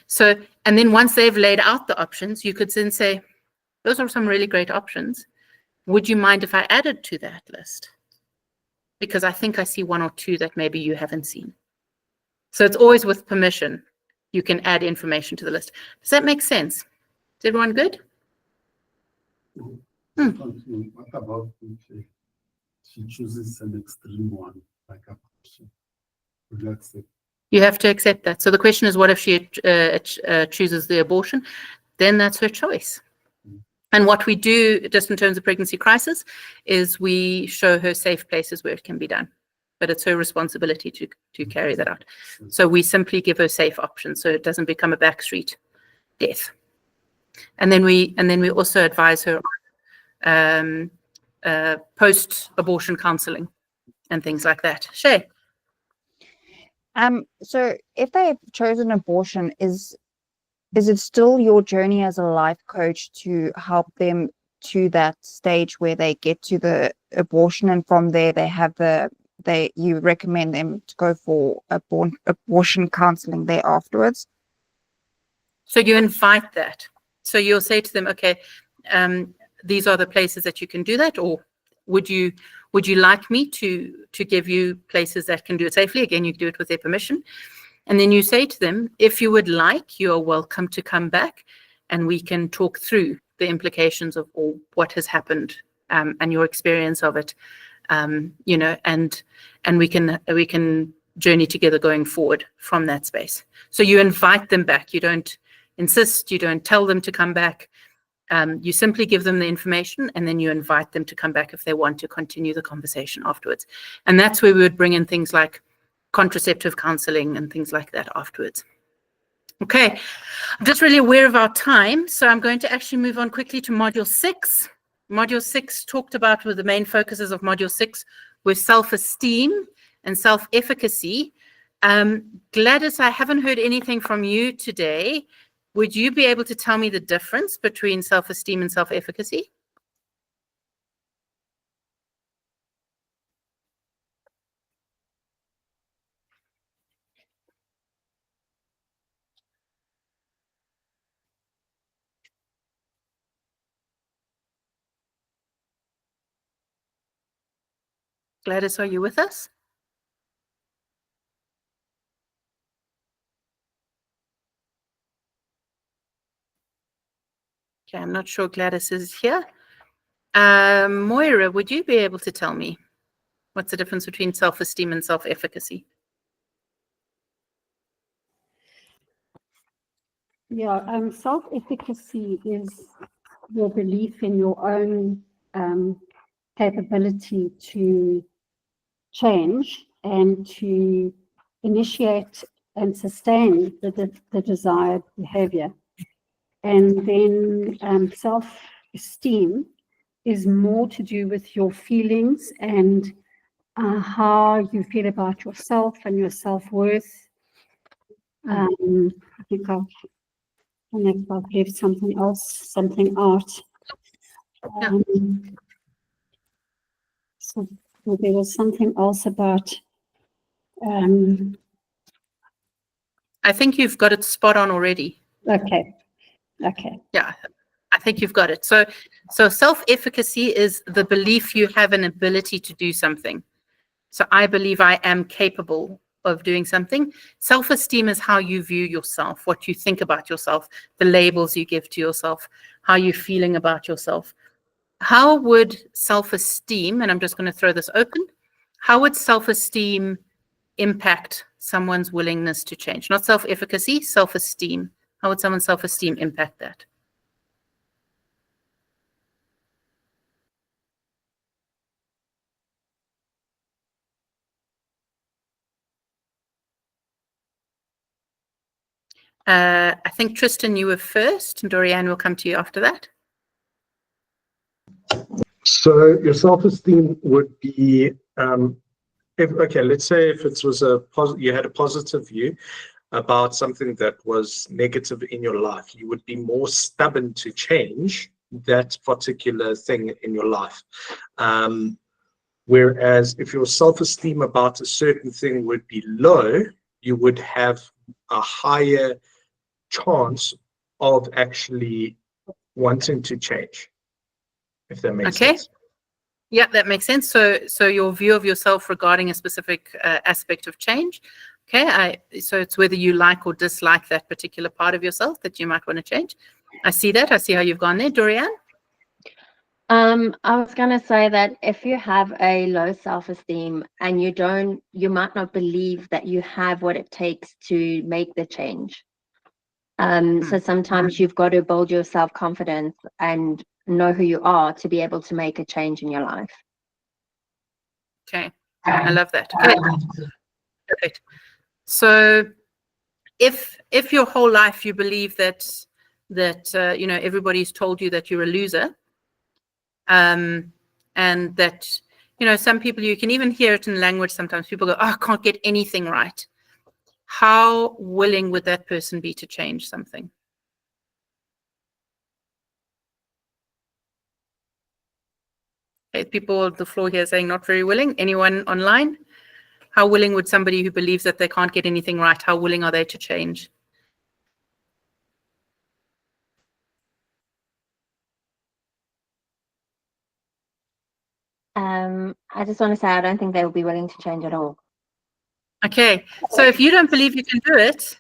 So, and then once they've laid out the options, you could then say, those are some really great options. Would you mind if I added to that list? Because I think I see 1 or 2 that maybe you haven't seen. So it's always with permission. You can add information to the list. Does that make sense? Is everyone good? What about if she chooses an extreme one, like a person? That's it. You have to accept that. So the question is, what if she chooses the abortion? Then that's her choice. And what we do, just in terms of pregnancy crisis, is we show her safe places where it can be done. But it's her responsibility to carry that out. So we simply give her safe options so it doesn't become a backstreet death. And then we also advise her post-abortion counselling and things like that. Shay. So if they've chosen abortion, is it still your journey as a life coach to help them to that stage where they get to the abortion, and from there you recommend them to go for abortion counseling there afterwards? So you invite that. So you'll say to them, okay, these are the places that you can do that, or would you like me to give you places that can do it safely? Again, you can do it with their permission. And then you say to them, if you would like, you are welcome to come back and we can talk through the implications of all what has happened and your experience of it, and we can journey together going forward from that space. So you invite them back. You don't insist, you don't tell them to come back. You simply give them the information and then you invite them to come back if they want to continue the conversation afterwards. And that's where we would bring in things like contraceptive counseling and things like that afterwards. Okay, I'm just really aware of our time, so I'm going to actually move on quickly to Module 6. Module 6 talked about with the main focuses of Module 6 were self-esteem and self-efficacy. Gladys, I haven't heard anything from you today. Would you be able to tell me the difference between self-esteem and self-efficacy? Gladys, are you with us? Okay, I'm not sure Gladys is here. Moira, would you be able to tell me what's the difference between self-esteem and self-efficacy? Yeah, self-efficacy is your belief in your own capability to change and to initiate and sustain the desired behavior. And then self-esteem is more to do with your feelings and how you feel about yourself and your self-worth. I think I've left something out. So there was something else about. I think you've got it spot on already. Okay. Yeah, I think you've got it. So self-efficacy is the belief you have an ability to do something. So I believe I am capable of doing something. Self-esteem is how you view yourself, what you think about yourself, the labels you give to yourself, how you're feeling about yourself. How would self-esteem, and I'm just going to throw this open, how would self-esteem impact someone's willingness to change? Not self-efficacy, self-esteem. How would someone's self-esteem impact that? I think, Tristan, you were first, and Dorianne will come to you after that. So your self-esteem would be, let's say if it was you had a positive view about something that was negative in your life, you would be more stubborn to change that particular thing in your life. Whereas if your self-esteem about a certain thing would be low, you would have a higher chance of actually wanting to change, if that makes sense. Yeah, that makes sense. So your view of yourself regarding a specific aspect of change. Okay, so it's whether you like or dislike that particular part of yourself that you might want to change. I see that. I see how you've gone there, Dorianne. I was going to say that if you have a low self-esteem and you might not believe that you have what it takes to make the change. So sometimes you've got to build your self-confidence and know who you are to be able to make a change in your life. Okay, I love that. Okay. Perfect. So if your whole life you believe that that everybody's told you that you're a loser, and that some people, you can even hear it in language sometimes. People go, oh, I can't get anything right. How willing would that person be to change something? Okay, people on the floor here saying not very willing. Anyone online? How willing would somebody who believes that they can't get anything right, how willing are they to change? I just want to say I don't think they will be willing to change at all. Okay, so if you don't believe you can do it,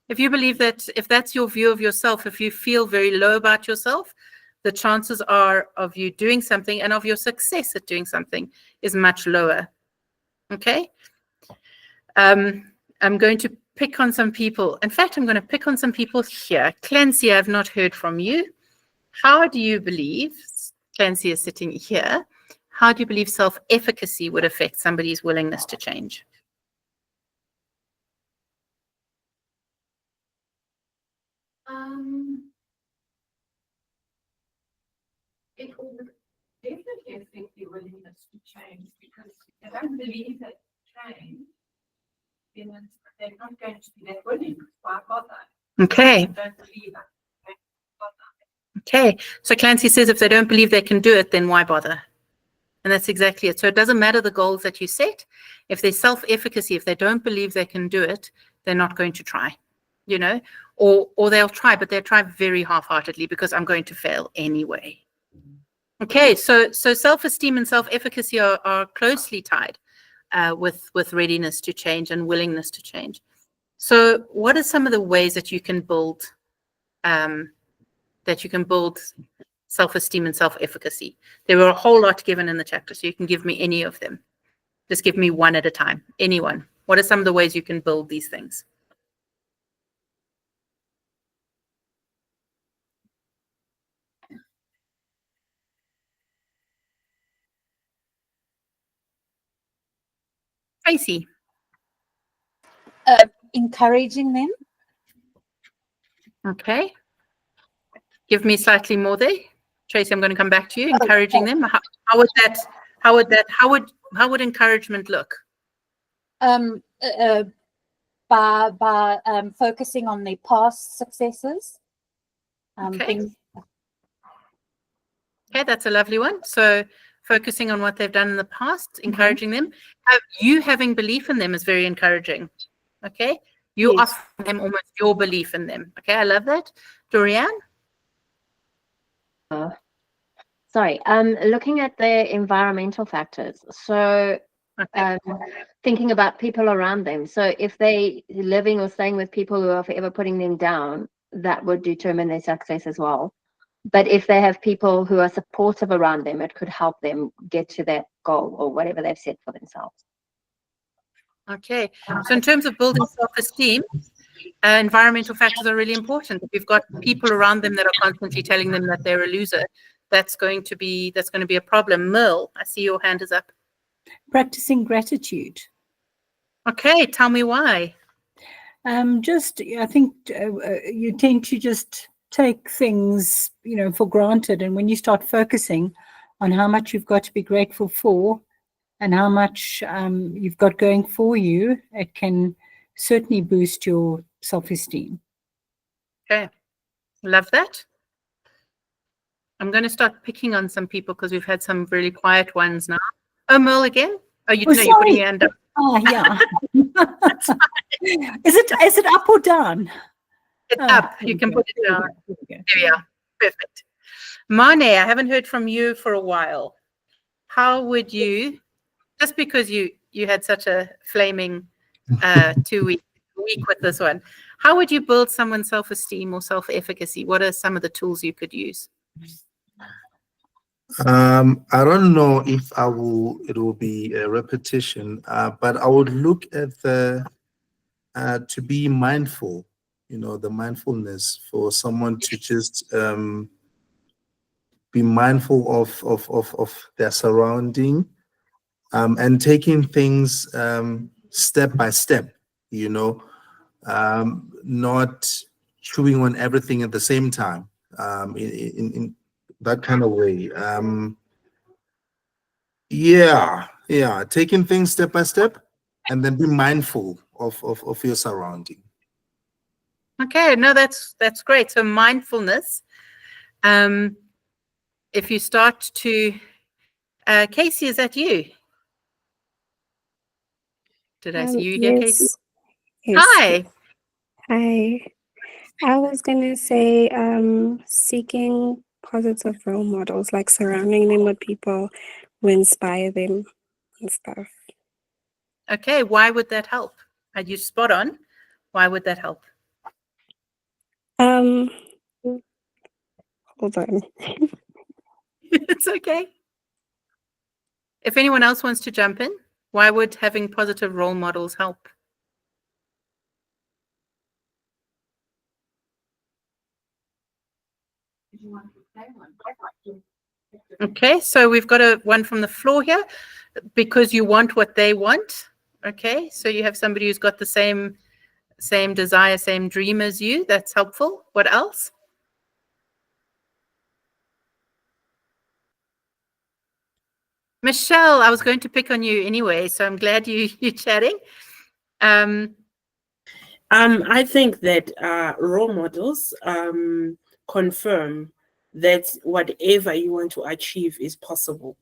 if you believe that, if that's your view of yourself, if you feel very low about yourself, the chances are of you doing something and of your success at doing something is much lower. Okay? I'm going to pick on some people. In fact, I'm going to pick on some people here. Clancy, I've not heard from you. How do you believe, Clancy is sitting here, how do you believe self-efficacy would affect somebody's willingness to change? It will definitely affect your willingness to change, because if they don't believe that change, then they're not going to be that willing. Why bother? Okay. They don't believe it. Okay. So Clancy says if they don't believe they can do it, then why bother? And that's exactly it. So it doesn't matter the goals that you set. If there's self-efficacy, if they don't believe they can do it, they're not going to try, or they'll try, but they'll try very half-heartedly because I'm going to fail anyway. Okay, so self-esteem and self-efficacy are closely tied with readiness to change and willingness to change. So what are some of the ways that you can build self-esteem and self-efficacy? There were a whole lot given in the chapter, so you can give me any of them. Just give me one at a time. Anyone. What are some of the ways you can build these things? Tracy. Encouraging them. Okay. Give me slightly more there. Tracy, I'm going to come back to you. Encouraging them. How would encouragement look? By focusing on their past successes. Okay, that's a lovely one. So focusing on what they've done in the past, encouraging them. You having belief in them is very encouraging. Okay, you offer them almost your belief in them. Okay, I love that. Dorianne? Sorry, looking at the environmental factors. So thinking about people around them. So if they living or staying with people who are forever putting them down, that would determine their success as well. But if they have people who are supportive around them, it could help them get to that goal or whatever they've set for themselves. Okay, so in terms of building self-esteem, environmental factors are really important. If you've got people around them that are constantly telling them that they're a loser, that's going to be a problem. Merle, I see your hand is up. Practicing gratitude. Okay, tell me why. I think you tend to just take things, for granted. And when you start focusing on how much you've got to be grateful for and how much you've got going for you, it can certainly boost your self-esteem. Okay, love that. I'm going to start picking on some people because we've had some really quiet ones now. Oh, Merle again? Oh, you're putting your hand up. Oh, yeah. Is it up or down? It's up. You can put it down. There we are. Perfect. Mane, I haven't heard from you for a while. How would you, just because you had such a flaming 2-week week with this one, how would you build someone's self-esteem or self-efficacy? What are some of the tools you could use? I don't know if it will be a repetition, but I would look at to be mindful, the mindfulness for someone to just be mindful of their surrounding, and taking things step by step, not chewing on everything at the same time, in that kind of way. Yeah, taking things step by step, and then be mindful of your surrounding. Okay, no, that's great. So mindfulness. If you start to, Casey, is that you? Did I see you here, Casey? Yes. Hi. Hi. I was gonna say seeking positive role models, like surrounding them with people who inspire them and stuff. Okay, why would that help? Are you spot on? Why would that help? Hold on. It's okay. If anyone else wants to jump in, why would having positive role models help? Okay, so we've got one from the floor here, because you want what they want. Okay, so you have somebody who's got the same desire, same dream as you. That's helpful. What else? Michelle, I was going to pick on you anyway, so I'm glad you're chatting. I think that role models confirm that whatever you want to achieve is possible.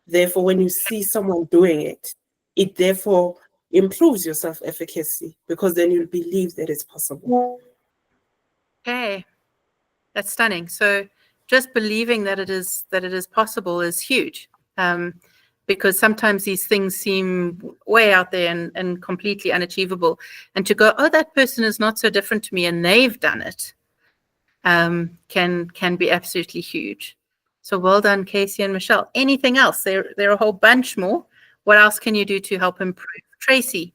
Therefore, when you see someone doing it, it therefore improves your self-efficacy, because then you'll believe that it's possible. Okay, that's stunning. So just believing that it is possible is huge, because sometimes these things seem way out there and completely unachievable. And to go, oh, that person is not so different to me, and they've done it, can be absolutely huge. So well done, Casey and Michelle. Anything else? There are a whole bunch more. What else can you do to help improve? Tracy.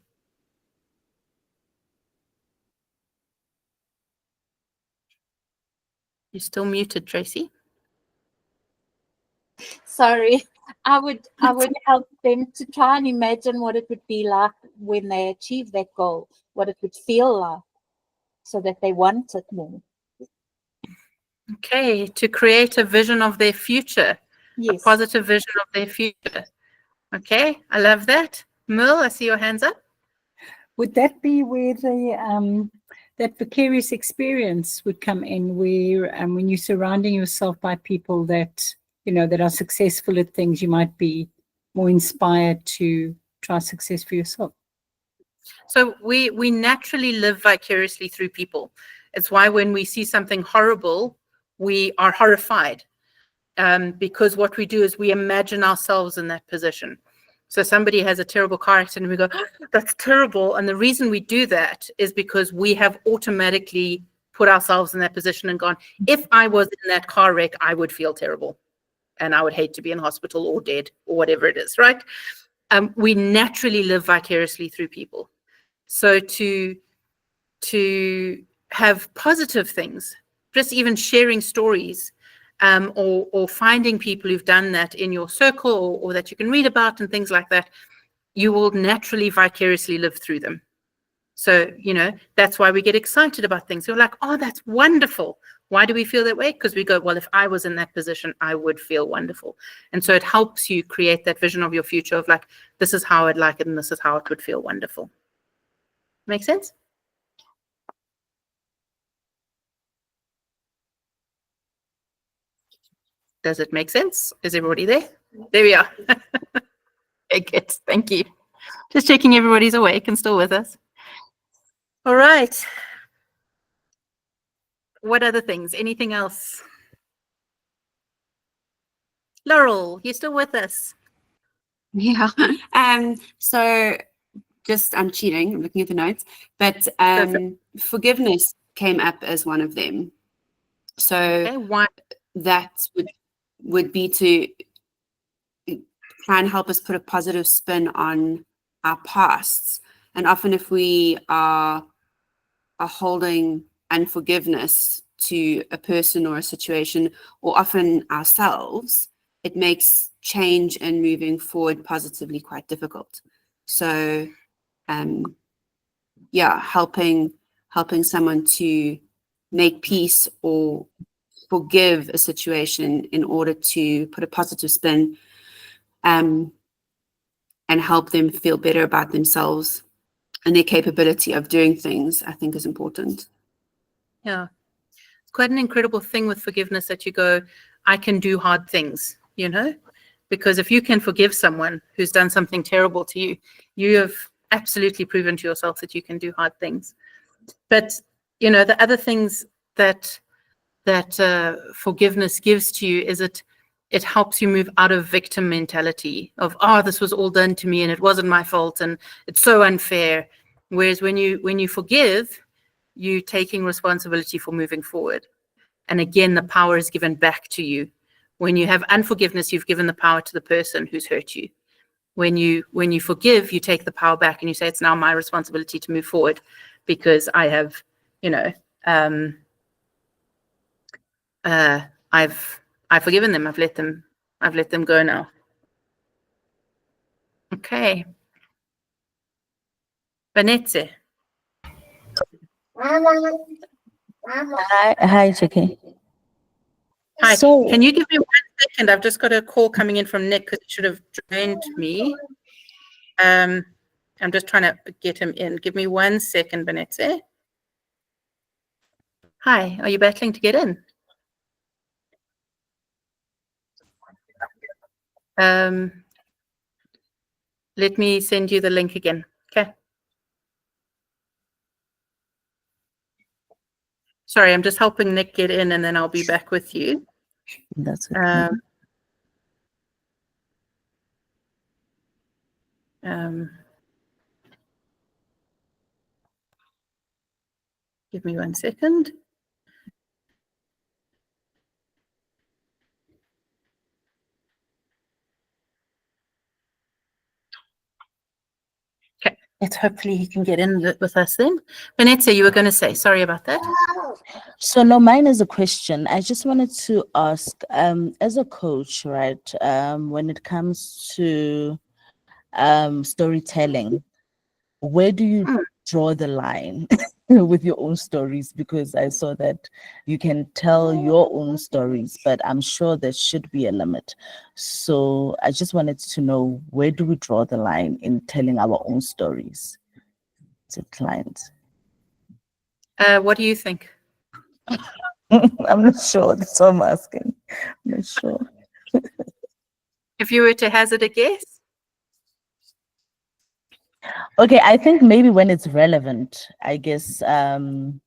You're still muted, Tracy. Sorry, I would help them to try and imagine what it would be like when they achieve that goal, what it would feel like, so that they want it more. Okay, to create a vision of their future, yes. A positive vision of their future. Okay, I love that. Merle, I see your hands up. Would that be where the that vicarious experience would come in, where when you're surrounding yourself by people that that are successful at things, you might be more inspired to try success for yourself? So we naturally live vicariously through people. It's why when we see something horrible, we are horrified, because what we do is we imagine ourselves in that position. So somebody has a terrible car accident, and we go, oh, that's terrible. And the reason we do that is because we have automatically put ourselves in that position and gone, if I was in that car wreck, I would feel terrible. And I would hate to be in hospital or dead or whatever it is, right? We naturally live vicariously through people. So to have positive things, just even sharing stories, or finding people who've done that in your circle, or that you can read about and things like that, you will naturally vicariously live through them. So, that's why we get excited about things. You're like, oh, that's wonderful. Why do we feel that way? Because we go, well, if I was in that position, I would feel wonderful. And so it helps you create that vision of your future of like, this is how I'd like it, and this is how it would feel wonderful. Make sense? Does it make sense? Is everybody there? There we are. Okay, good. Thank you. Just checking everybody's awake and still with us. All right. What other things? Anything else? Laurel, you still with us? Yeah. So just I'm cheating, I'm looking at the notes, but forgiveness came up as one of them. So okay, that would be to try and help us put a positive spin on our pasts. And often if we are holding unforgiveness to a person or a situation, or often ourselves, it makes change and moving forward positively quite difficult. So helping someone to make peace or forgive a situation in order to put a positive spin and help them feel better about themselves and their capability of doing things, I think is important. Yeah. It's quite an incredible thing with forgiveness that you go, I can do hard things, you know? Because if you can forgive someone who's done something terrible to you, you have absolutely proven to yourself that you can do hard things. But, you know, the other things that forgiveness gives to you is it helps you move out of victim mentality of, oh, this was all done to me and it wasn't my fault and it's so unfair. Whereas when you forgive, you're taking responsibility for moving forward. And again, the power is given back to you. When you have unforgiveness, you've given the power to the person who's hurt you. When you forgive, you take the power back and you say, it's now my responsibility to move forward because I have, you know, I've forgiven them. I've let them go now. Okay. Vanessa. Hi, Jackie. Hi. So, Can you give me 1 second? I've just got a call coming in from Nick because he should have joined me. I'm just trying to get him in. Give me 1 second, Vanessa. Hi. Are you battling to get in? Let me send you the link again. Okay. Sorry, I'm just helping Nick get in and then I'll be back with you. That's okay. Give me 1 second. Okay, hopefully he can get in with us then. Vanessa, you were going to say, sorry about that. So no, mine is a question. I just wanted to ask, as a coach, right, when it comes to storytelling, where do you draw the line with your own stories? Because I saw that you can tell your own stories, but I'm sure there should be a limit. So I just wanted to know, where do we draw the line in telling our own stories to clients? What do you think? I'm not sure. That's what I'm asking. I'm not sure. If you were to hazard a guess? Okay, I think maybe when it's relevant, I guess you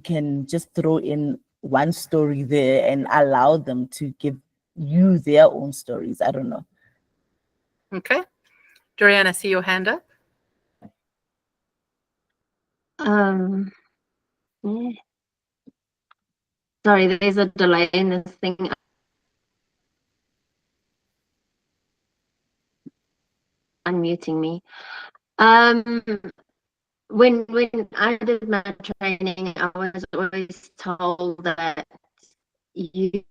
can just throw in one story there and allow them to give you their own stories. I don't know. Okay. Dorian, I see your hand up. Yeah. Sorry, there's a delay in this thing. Unmuting me. When I did my training, I was always told that you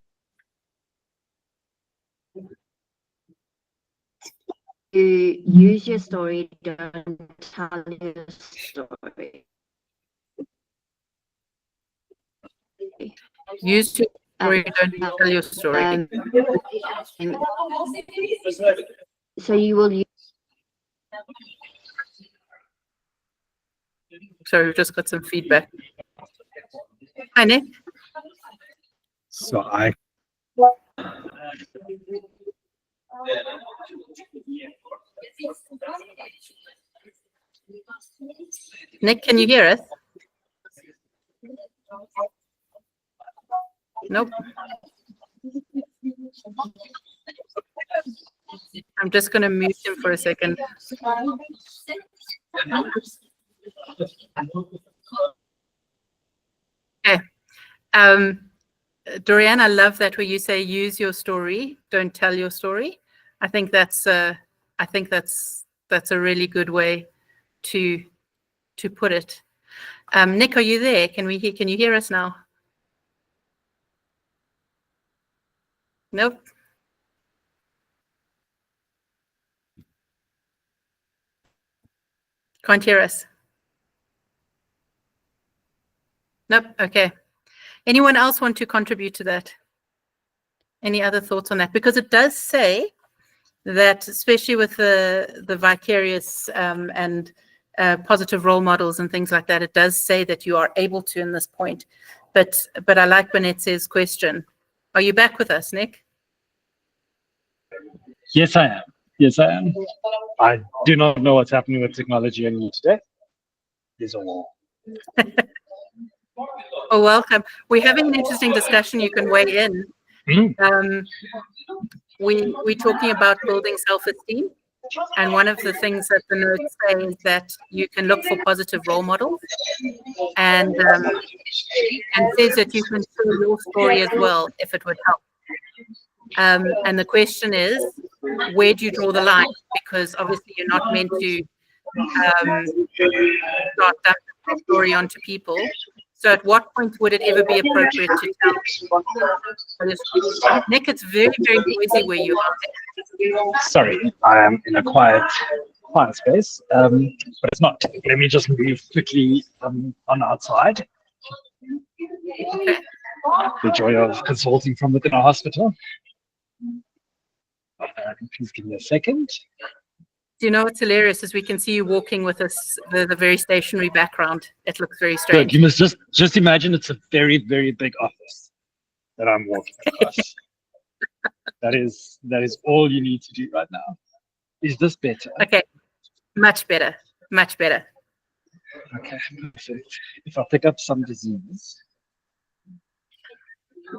use your story, don't tell your story. Use your story, don't tell your story. So you will use. Sorry, we've just got some feedback. Hi, Nick. So I Nick, can you hear us? Nope. I'm just going to mute him for a second. Okay. Dorian, I love that where you say use your story, don't tell your story. I think that's a really good way to put it. Nick, are you there? Can you hear us now? Nope. Can't hear us. Nope. Okay. Anyone else want to contribute to that? Any other thoughts on that? Because it does say that, especially with the vicarious and positive role models and things like that, it does say that you are able to in this point. But I like Bonette's question. Are you back with us, Nick? Yes, I am. Yes, I am. I do not know what's happening with technology on you today. There's a wall. Oh, welcome. We're having an interesting discussion. You can weigh in. We're talking about building self-esteem. And one of the things that the notes say is that you can look for positive role models, and says that you can share your story as well if it would help. And the question is, where do you draw the line? Because obviously you're not meant to start dumping your story onto people. So at what point would it ever be appropriate to tell? Nick, it's very, very noisy where you are. Sorry, I am in a quiet space, but it's not. Let me just move quickly on outside. Okay. The joy of consulting from within a hospital. Please give me a second. Do you know what's hilarious is we can see you walking with us, the very stationary background. It looks very strange. Good. You must just imagine it's a very, very big office that I'm walking across. That is all you need to do right now. Is this better? Okay. Much better. Much better. Okay, perfect. If I pick up some disease.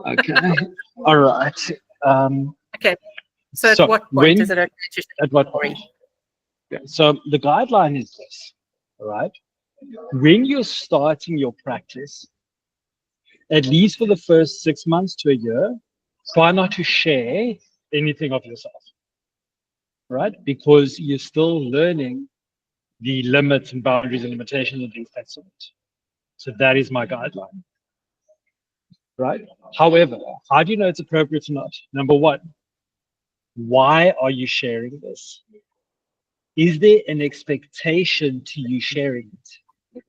Okay. All right. Okay. So at what point is it okay to share at what point? Yeah. So the guideline is this, all right? When you're starting your practice, at least for the first 6 months to a year, try not to share anything of yourself, right? Because you're still learning the limits and boundaries and limitations of things that's it. So that is my guideline, right? However, how do you know it's appropriate or not? Number one, why are you sharing this? Is there an expectation to you sharing it,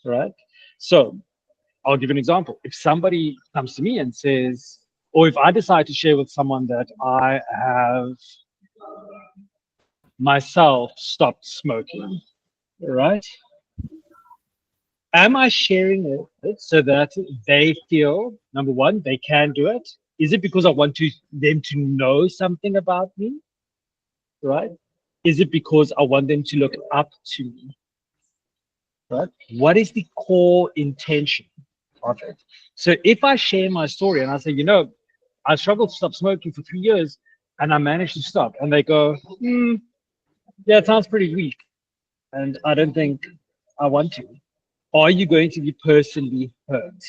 right? So I'll give an example. If somebody comes to me and says, or if I decide to share with someone that I have myself stopped smoking, right? Am I sharing it so that they feel, number one, they can do it? Is it because I want them to know something about me, right? Is it because I want them to look up to me, right? What is the core intention of it? So if I share my story and I say, I struggled to stop smoking for 3 years and I managed to stop, and they go, yeah, it sounds pretty weak and I don't think I want to. Are you going to be personally hurt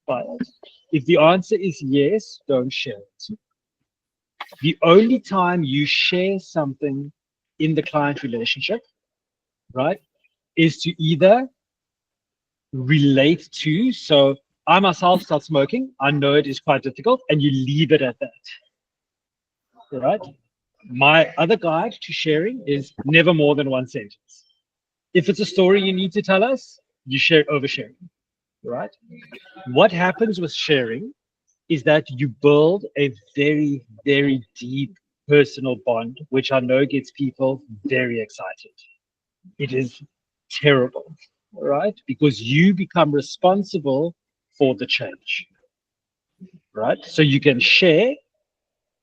by it? If the answer is yes, don't share it. The only time you share something in the client relationship, right, is to either relate to, so I myself start smoking, I know it is quite difficult, and you leave it at that, right? My other guide to sharing is never more than one sentence. If it's a story you need to tell us, you share oversharing, right? What happens with sharing is that you build a very, very deep personal bond, which I know gets people very excited. It is terrible, right? Because you become responsible for the change, right? So you can share,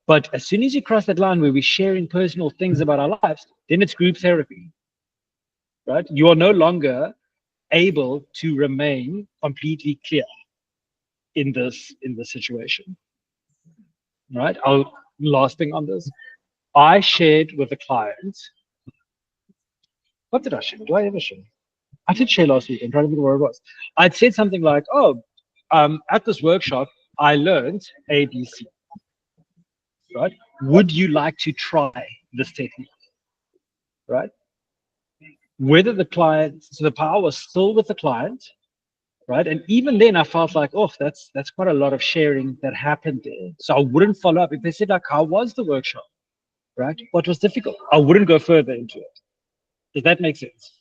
but as soon as you cross that line where we're sharing personal things about our lives, then it's group therapy, right? You are no longer able to remain completely clear in this situation, right? Last thing on this, I shared with a client. What did I share? Do I ever share? I did share last week. I'm trying to think where it was. I'd said something like, at this workshop, I learned ABC, right? Would you like to try this technique, right? Whether the client, so the power was still with the client, right? And even then I felt like, that's quite a lot of sharing that happened there. So I wouldn't follow up. If they said like, how was the workshop, right? What was difficult? I wouldn't go further into it. Does that make sense?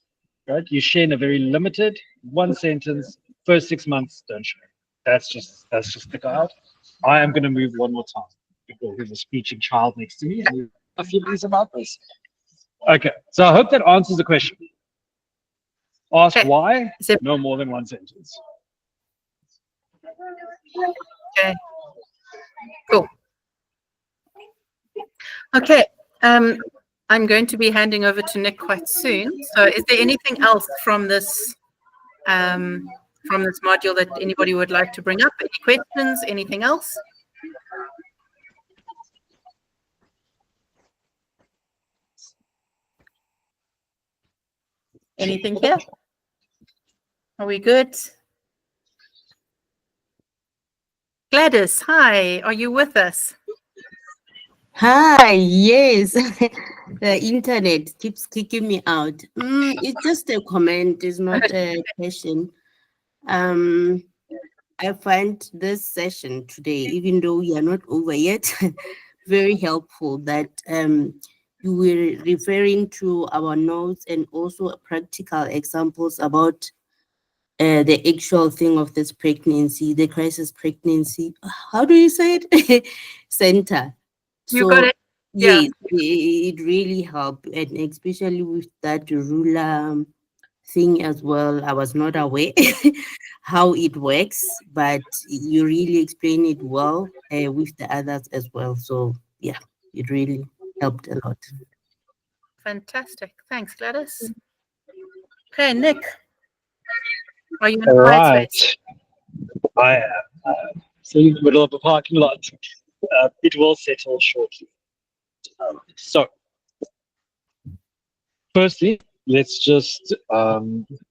Right? You share in a very limited, one sentence, first 6 months, don't show. That's just the guide. I am going to move one more time because there's a screeching child next to me, and I feel feelings about this. Okay, so I hope that answers the question. Ask why, no more than one sentence. Okay. Cool. Okay. I'm going to be handing over to Nick quite soon. So is there anything else from this module that anybody would like to bring up? Any questions? Anything else? Anything here? Are we good? Gladys, hi. Are you with us? Hi, yes. The internet keeps kicking me out. It's just a comment, it's not a question. I find this session today, even though we are not over yet, very helpful that you were referring to our notes and also practical examples about the actual thing of this pregnancy, the crisis pregnancy. How do you say it? Center. You got it. Yeah. Yes, it really helped, and especially with that ruler thing as well. I was not aware how it works, but you really explain it well with the others as well. So yeah, it really helped a lot. Fantastic. Thanks, Gladys. Okay, Nick. Are you in All a quiet right. space? I am. So in the middle of a parking lot. It will settle shortly. So, firstly, let's just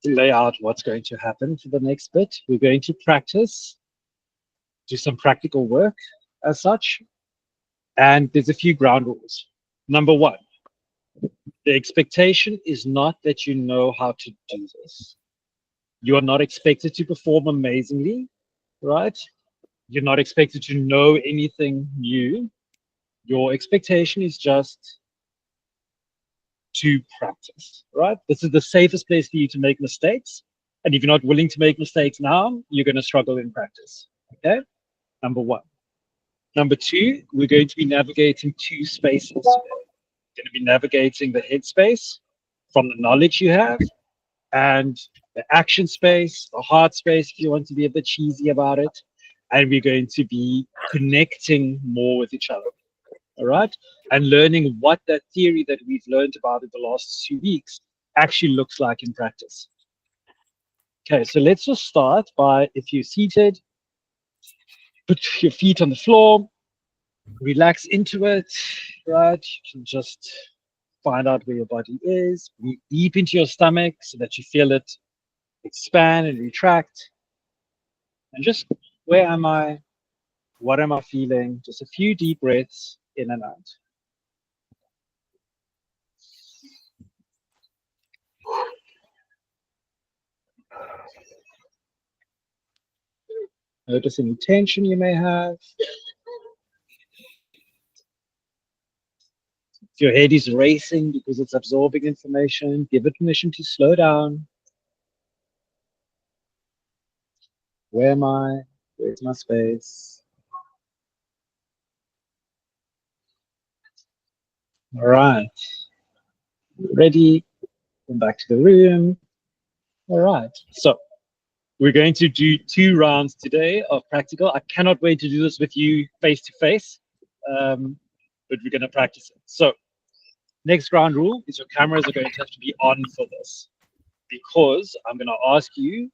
lay out what's going to happen for the next bit. We're going to practice, do some practical work as such, and there's a few ground rules. Number one, the expectation is not that you know how to do this. You are not expected to perform amazingly, right? You're not expected to know anything new. Your expectation is just to practice, right? This is the safest place for you to make mistakes. And if you're not willing to make mistakes now, you're going to struggle in practice, okay? Number one. Number two, we're going to be navigating two spaces today. We're going to be navigating the head space from the knowledge you have and the action space, the heart space, if you want to be a bit cheesy about it. And we're going to be connecting more with each other. All right, and learning what that theory that we've learned about in the last 2 weeks actually looks like in practice. Okay, so let's just start by, if you're seated, put your feet on the floor, relax into it, right? You can just find out where your body is, breathe deep into your stomach so that you feel it expand and retract. And just, where am I? What am I feeling? Just a few deep breaths in and out. Notice any tension you may have. If your head is racing because it's absorbing information, give it permission to slow down. Where am I? Where's my space? All right. Ready? Come back to the room. All right. So we're going to do 2 rounds today of practical. I cannot wait to do this with you face to face, but we're going to practice it. So next ground rule is your cameras are going to have to be on for this, because I'm going to ask you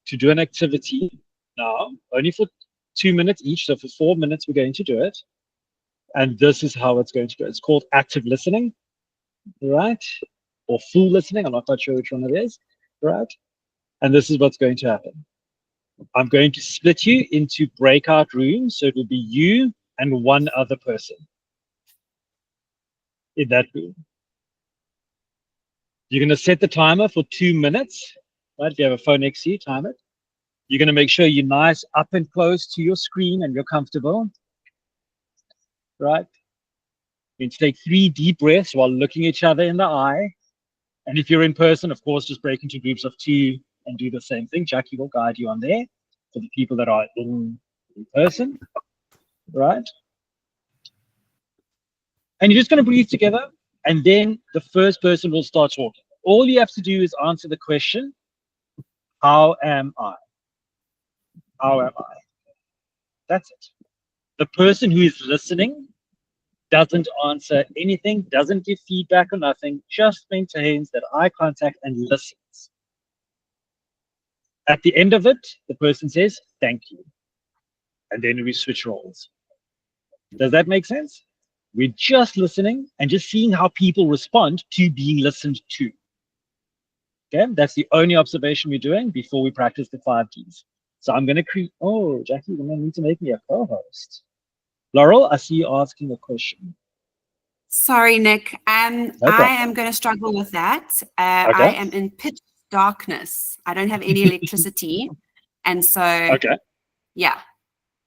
to do an activity now, only for 2 minutes each. So for 4 minutes, we're going to do it. And this is how it's going to go. It's called active listening, right? Or full listening. I'm not quite sure which one it is, right? And this is what's going to happen. I'm going to split you into breakout rooms. So it will be you and one other person in that room. You're going to set the timer for 2 minutes, right? If you have a phone next to you, time it. You're going to make sure you're nice up and close to your screen and you're comfortable, right? You're going to take 3 deep breaths while looking each other in the eye. And if you're in person, of course, just break into groups of 2 and do the same thing. Jackie will guide you on there for the people that are in person, right? And you're just going to breathe together, and then the first person will start talking. All you have to do is answer the question, how am I? How am I? That's it. The person who is listening doesn't answer anything, doesn't give feedback or nothing, just maintains that eye contact and listens. At the end of it, the person says, thank you. And then we switch roles. Does that make sense? We're just listening and just seeing how people respond to being listened to. Okay, that's the only observation we're doing before we practice the 5Ds. So I'm going to create, oh, Jackie, you're going to need to make me a co-host. Laurel, I see you asking a question. Sorry, Nick. No I problem. am going to struggle with that. I Okay. am in pitch darkness. I don't have any electricity. And so, Okay. yeah.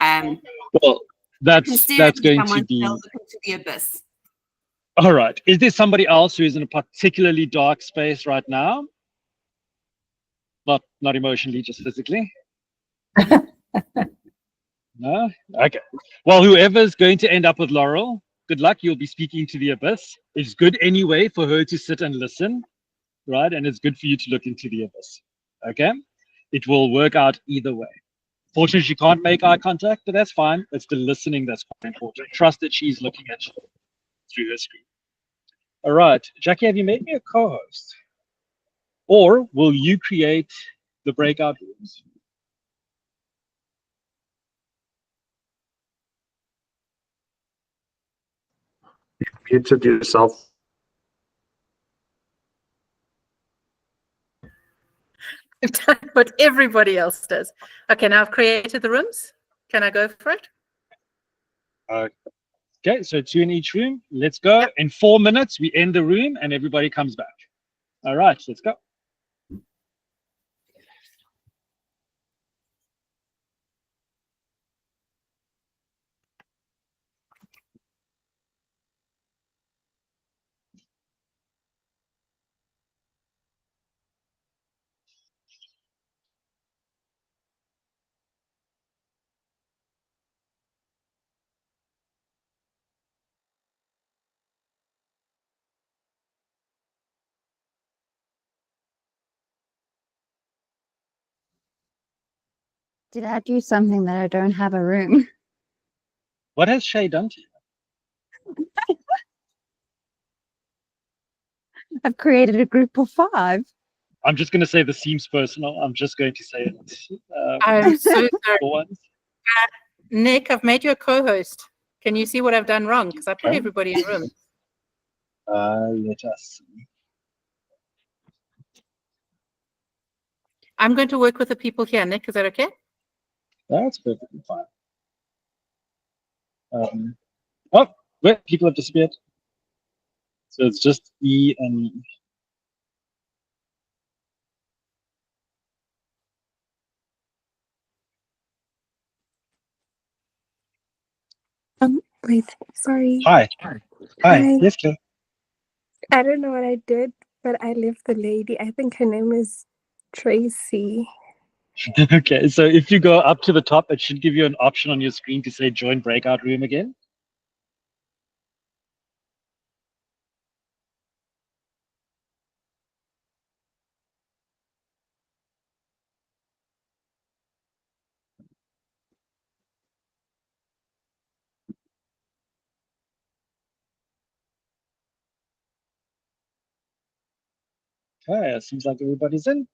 Well, that's instead of going someone to be, fell into the abyss. all right. Is there somebody else who is in a particularly dark space right now? Not emotionally, just physically? No? Okay. Well, whoever's going to end up with Laurel, good luck. You'll be speaking to the abyss. It's good anyway for her to sit and listen, right? And it's good for you to look into the abyss. Okay? It will work out either way. Fortunately, she can't make eye contact, but that's fine. It's the listening that's quite important. Trust that she's looking at you through her screen. All right. Jackie, have you made me a co-host? Or will you create the breakout rooms? Muted yourself. I've done what everybody else does. Okay, now I've created the rooms. Can I go for it? Okay, so 2 in each room. Let's go. Yep. In 4 minutes, we end the room and everybody comes back. All right, let's go. Did I do something that I don't have a room? What has Shay done to you? I've created a group of 5. I'm just going to say this seems personal. I'm just going to say it. I'm so sorry. For once. Nick, I've made you a co-host. Can you see what I've done wrong? Because I put Okay. everybody in rooms. Let us see. I'm going to work with the people here. Nick, is that okay? That's perfectly fine. Oh, wait, people have disappeared. So it's just E and me. Wait, sorry. Hi. Hi. Yes, Claire. I don't know what I did, but I left the lady. I think her name is Tracy. Okay, so if you go up to the top, it should give you an option on your screen to say join breakout room again. Okay, it seems like everybody's in.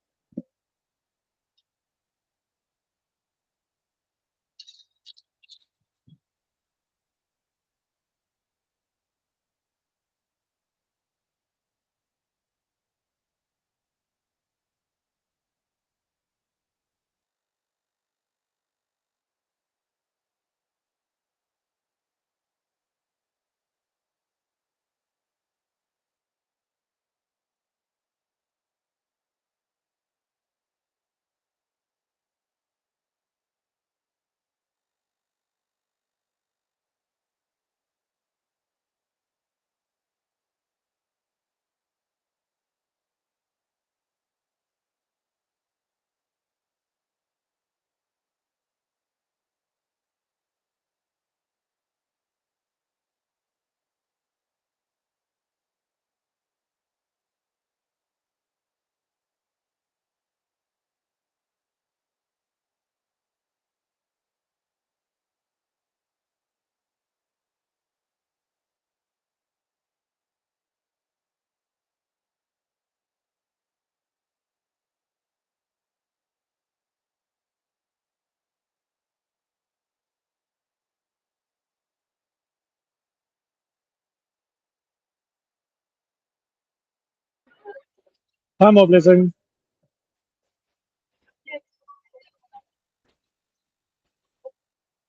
Time more blessing.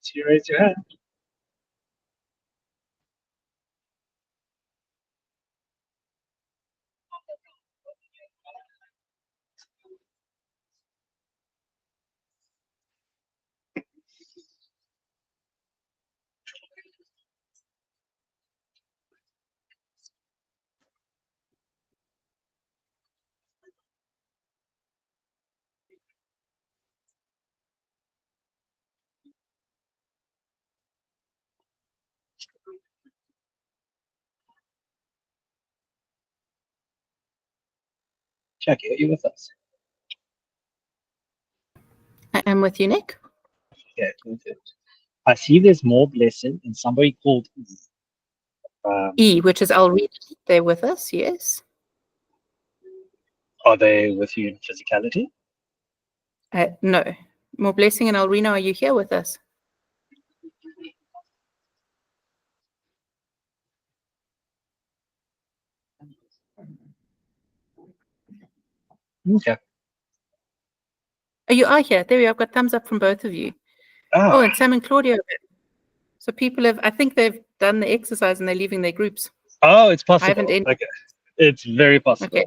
So you raise your hand. Jackie, are you with us? I am with you, Nick. Yeah, good. I see there's more blessing in somebody called E. E, which is Alrina. They're with us, yes. Are they with you in physicality? No. More blessing and Alrina, are you here with us? Okay. Oh, you are here. There we are. I've got thumbs up from both of you. Ah. Oh, and Sam and Claudia. So people have, I think they've done the exercise and they're leaving their groups. Oh, it's I possible. haven't ended. Okay. It's very possible. Okay.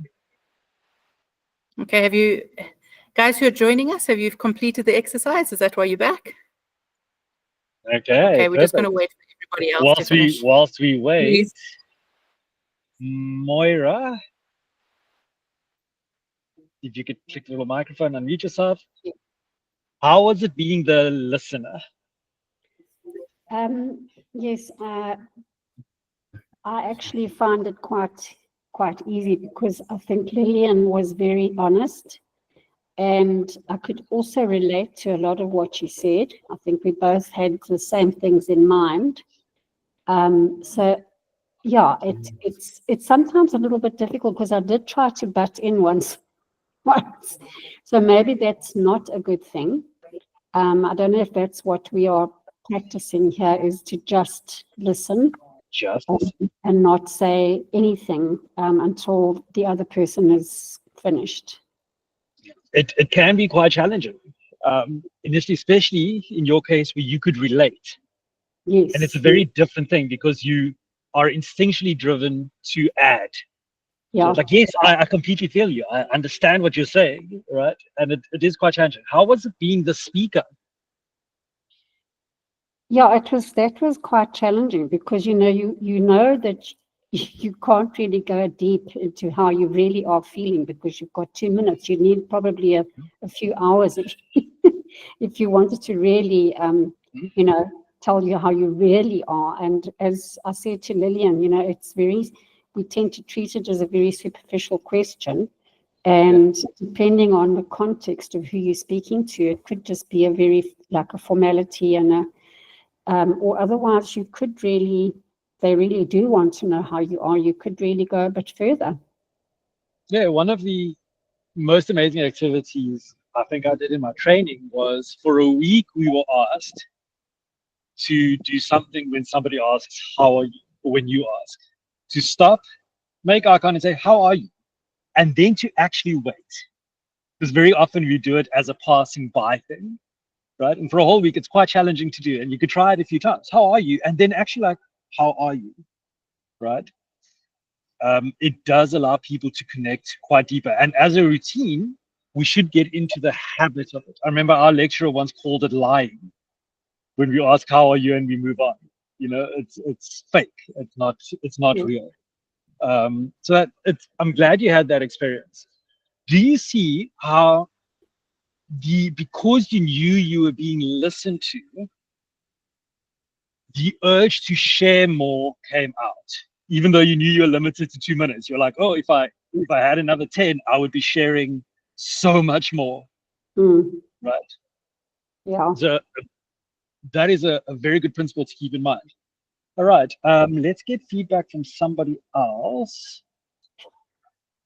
Okay. Have you, guys who are joining us, have you completed the exercise? Is that why you're back? Okay, Okay, we're just going to perfect. wait for everybody else to finish. Whilst we wait, Please. Moira, if you could click the little microphone, unmute yourself. How was it being the listener? Yes, I actually found it quite easy because I think Lillian was very honest, and I could also relate to a lot of what she said. I think we both had the same things in mind. So yeah, it's sometimes a little bit difficult because I did try to butt in once. So maybe that's not a good thing. I don't know if that's what we are practicing here, is to just listen. Just and not say anything until the other person is finished. It can be quite challenging, initially, especially in your case where you could relate. Yes. And it's a very different thing because you are instinctually driven to add. Yeah. So it's like, yes, I completely feel you. I understand what you're saying, right? And it is quite challenging. How was it being the speaker? Yeah, that was quite challenging because you know that you can't really go deep into how you really are feeling because you've got 2 minutes. You need probably a few hours if you wanted to really tell you how you really are. And as I said to Lillian, we tend to treat it as a very superficial question. And depending on the context of who you're speaking to, it could just be like a formality and or otherwise you could they really do want to know how you are. You could really go a bit further. Yeah, one of the most amazing activities I think I did in my training was for a week we were asked to do something when somebody asks, how are you? Or when you ask, to stop, make eye contact and say, how are you? And then to actually wait. Because very often we do it as a passing by thing, right? And for a whole week, it's quite challenging to do. And you could try it a few times. How are you? And then actually like, how are you? Right? It does allow people to connect quite deeper. And as a routine, we should get into the habit of it. I remember our lecturer once called it lying. When we ask how are you and we move on, it's fake. It's not real. So I'm glad you had that experience. Do you see how because you knew you were being listened to, the urge to share more came out, even though you knew you were limited to 2 minutes? You're like, oh, if I had another 10, I would be sharing so much more. Right? Yeah. So that is a very good principle to keep in mind. All right, let's get feedback from somebody else.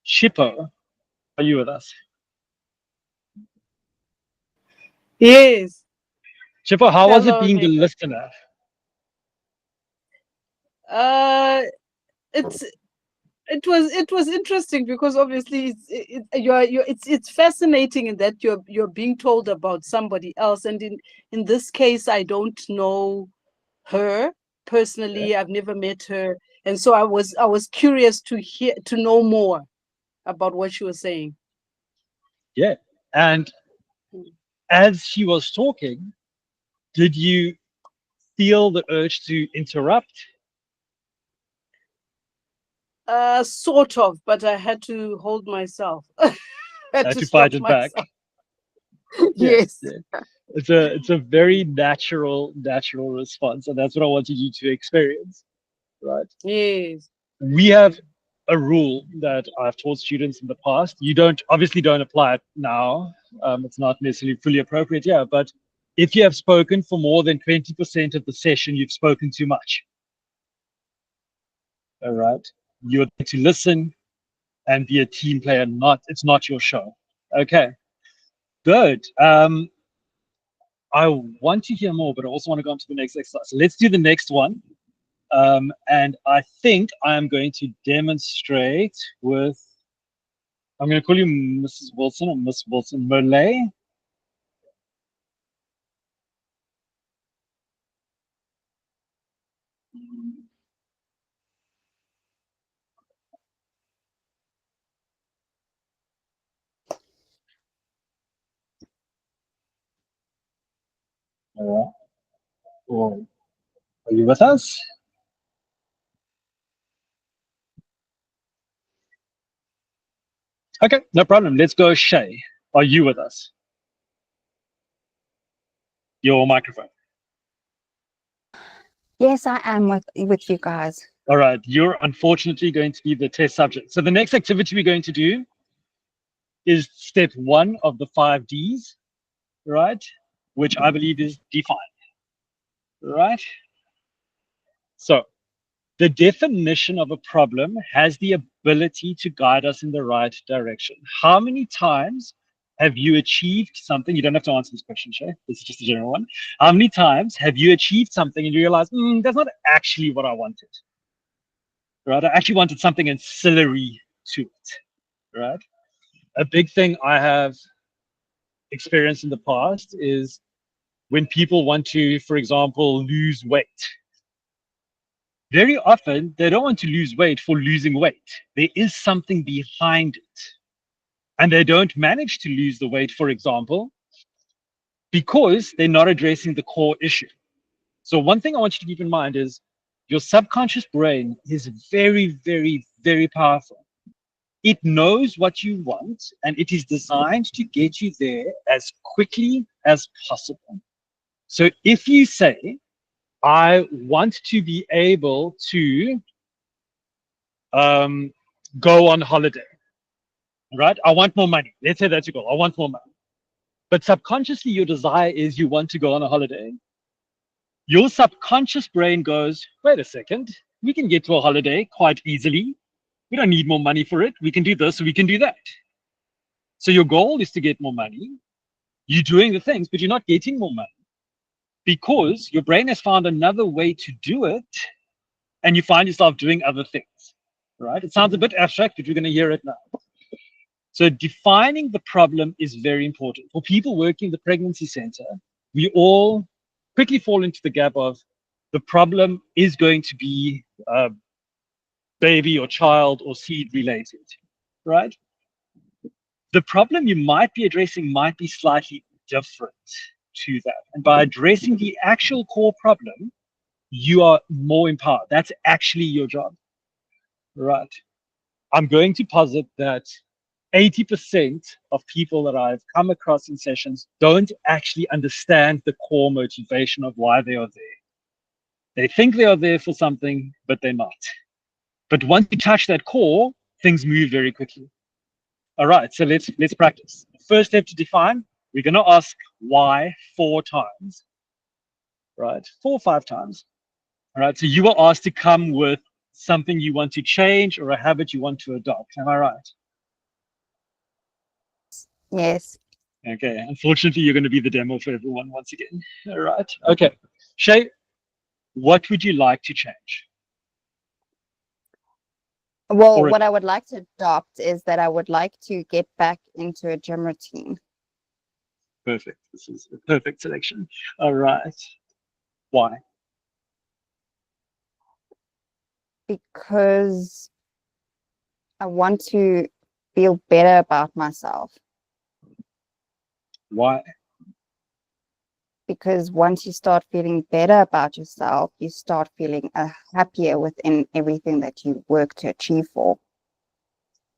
Shippo, are you with us? Yes. Shippo, how was it Hello, being the Nick. listener? It's it was interesting because obviously it's fascinating in that you're being told about somebody else, and in this case I don't know her personally. I've never met her, and so I was curious to know more about what she was saying. Yeah. And as she was talking, did you feel the urge to interrupt? Sort of, but I had to hold myself. Had to To stop fight it back? myself. Yeah, Yes. yeah. It's a very natural response, and that's what I wanted you to experience, right? Yes. We have a rule that I've taught students in the past. You obviously don't apply it now. It's not necessarily fully appropriate, yeah, but if you have spoken for more than 20% of the session, you've spoken too much. All right. You're there to listen and be a team player, it's not your show. Okay. Good. I want to hear more, but I also want to go on to the next exercise. So let's do the next one. And I think I'm going to demonstrate with, I'm going to call you Mrs. Wilson or Miss Wilson Merlay. Or are you with us? Okay, no problem. Let's go, Shay. Are you with us? Your microphone. Yes, I am with you guys. All right, you're unfortunately going to be the test subject. So the next activity we're going to do is step 1 of the 5 Ds, right? Which I believe is define, right? So the definition of a problem has the ability to guide us in the right direction. How many times have you achieved something? You don't have to answer this question, Shay. This is just a general one. How many times have you achieved something and you realize, that's not actually what I wanted, right? I actually wanted something ancillary to it, right? A big thing I have experienced in the past is when people want to, for example, lose weight. Very often, they don't want to lose weight for losing weight. There is something behind it. And they don't manage to lose the weight, for example, because they're not addressing the core issue. So one thing I want you to keep in mind is your subconscious brain is very, very, very powerful. It knows what you want, and it is designed to get you there as quickly as possible. So if you say, I want to be able to go on holiday, right? I want more money. Let's say that's your goal. I want more money. But subconsciously, your desire is you want to go on a holiday. Your subconscious brain goes, wait a second, we can get to a holiday quite easily. We don't need more money for it. We can do this, we can do that. So your goal is to get more money. You're doing the things, but you're not getting more money because your brain has found another way to do it, and you find yourself doing other things, right? It sounds a bit abstract, but you're going to hear it now. So defining the problem is very important. For people working the pregnancy center, we all quickly fall into the gap of the problem is going to be baby or child or seed related, right? The problem you might be addressing might be slightly different to that. And by addressing the actual core problem, you are more empowered. That's actually your job, right? I'm going to posit that 80% of people that I've come across in sessions don't actually understand the core motivation of why they are there. They think they are there for something, but they're not. But once you touch that core, things move very quickly. All right, so let's practice. First step to define, we're going to ask why 4 times, right? 4 or 5 times. All right, so you are asked to come with something you want to change or a habit you want to adopt. Am I right? Yes. Okay, unfortunately, you're going to be the demo for everyone once again. All right. Okay. Shay, what would you like to change? Well, Or what I would like to adopt is that I would like to get back into a gym routine. perfect. This is a perfect selection. All right. Why? Because I want to feel better about myself. Why? Because once you start feeling better about yourself, you start feeling happier within everything that you work to achieve for.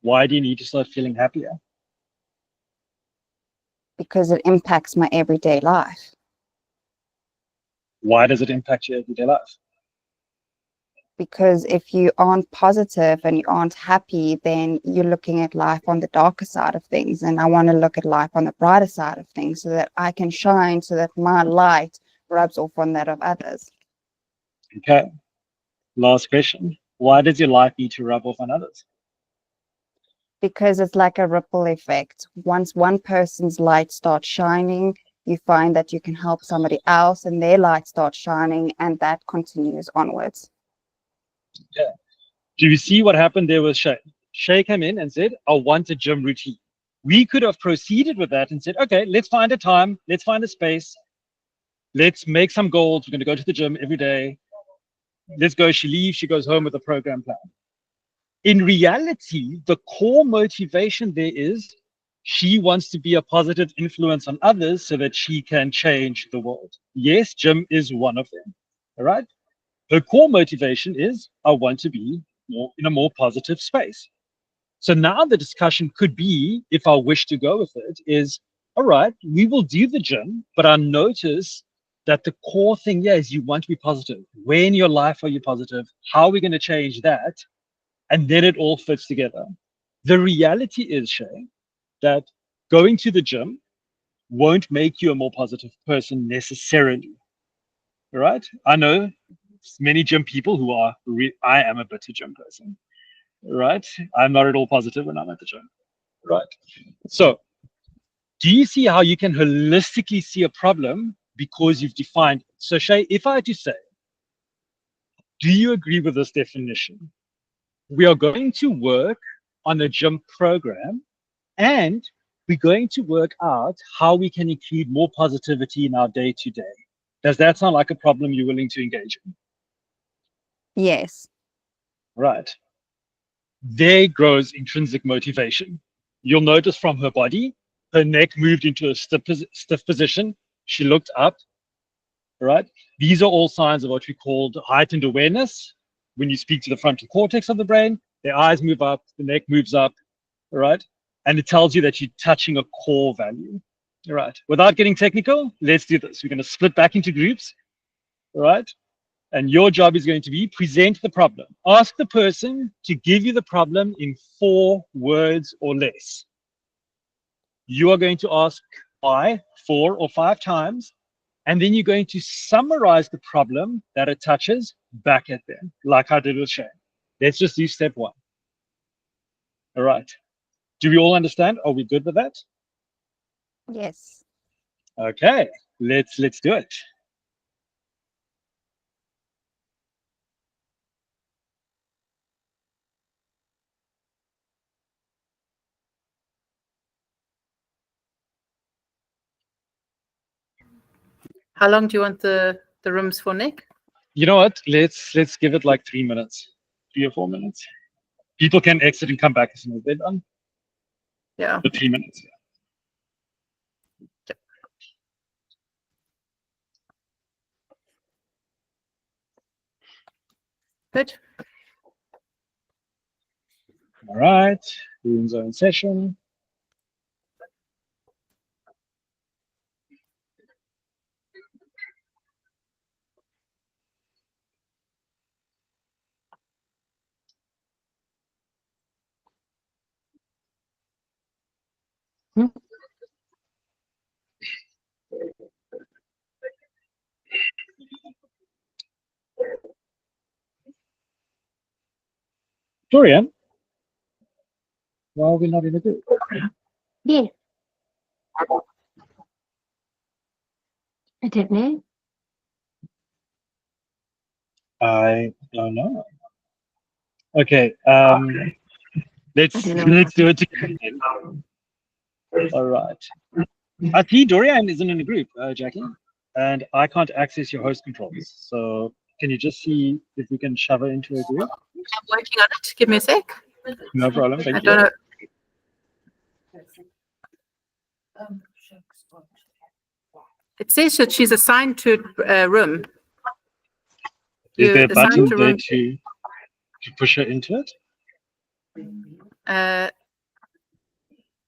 Why do you need to start feeling happier? Because it impacts my everyday life. Why does it impact your everyday life? Because if you aren't positive and you aren't happy, then you're looking at life on the darker side of things. And I want to look at life on the brighter side of things so that I can shine, so that my light rubs off on that of others. Okay. Last question. Why does your life need to rub off on others? Because it's like a ripple effect. Once one person's light starts shining, you find that you can help somebody else and their light starts shining, and that continues onwards. Yeah. Do you see what happened there with Shay? Shay came in and said, I want a gym routine. We could have proceeded with that and said, okay, let's find a time, let's find a space, let's make some goals. We're going to go to the gym every day. Let's go. She leaves, she goes home with a program plan. In reality, the core motivation there is she wants to be a positive influence on others so that she can change the world. Yes, gym is one of them. All right. Her core motivation is I want to be more in a more positive space. So now the discussion could be, if I wish to go with it, is all right, we will do the gym, but I notice that the core thing here is you want to be positive. Where in your life are you positive? How are we going to change that? And then it all fits together. The reality is, Shay, that going to the gym won't make you a more positive person necessarily. Right? I know many gym people who are, I am a bitter gym person. Right? I'm not at all positive when I'm at the gym. Right? So, do you see how you can holistically see a problem because you've defined? So, Shay, if I had to say, do you agree with this definition? We are going to work on a gym program and we're going to work out how we can include more positivity in our day to day. Does that sound like a problem you're willing to engage in? Yes. Right. There grows intrinsic motivation. You'll notice from her body, her neck moved into a stiff position. She looked up, right? These are all signs of what we call heightened awareness. When you speak to the frontal cortex of the brain, their eyes move up, the neck moves up, right? And it tells you that you're touching a core value. All right. Without getting technical, let's do this. We're going to split back into groups, right? And your job is going to be present the problem. Ask the person to give you the problem in 4 words or less. You are going to ask why 4 or 5 times, and then you're going to summarize the problem that it touches back at them, like I did with Shane. Let's just do step 1. All right. Do we all understand? Are we good with that? Yes. Okay, let's do it. How long do you want the rooms for, Nick? You know what? Let's give it like 3 minutes, 3 or 4 minutes. People can exit and come back as soon as they're done. Yeah. For 3 minutes. Good. All right. Rooms are in session. Dorian, why are we not in a group? Yeah. I don't know. I don't know. Okay. Let's I don't know. do it together. All right. I see Dorian isn't in the group, Jackie, and I can't access your host controls. So can you just see if we can shove her into a group? I'm working on it. Give me a sec. No problem. I Thank don't you. know. It says that she's assigned to a room. Is there a assigned button to there room. to push her into it?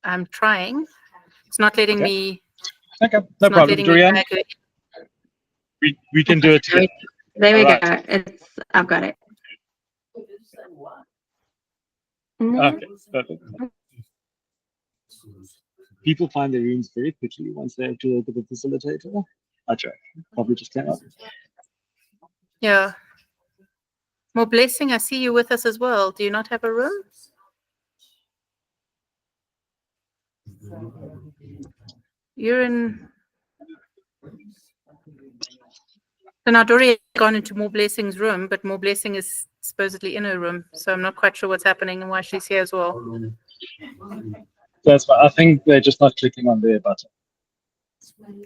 I'm trying. It's not letting Okay. me. Okay, It's no not problem. letting me Dorian, drag her. we can do it together. There we All right. go. I've got it. No. Okay, perfect. People find their rooms very quickly once they have to work with a facilitator. I try. Probably just came up. Yeah. More blessing. I see you with us as well. Do you not have a room? You're in. So now Dory has gone into More Blessing's room, but More Blessing is supposedly in her room. So I'm not quite sure what's happening and why she's here as well. That's fine. I think they're just not clicking on their button.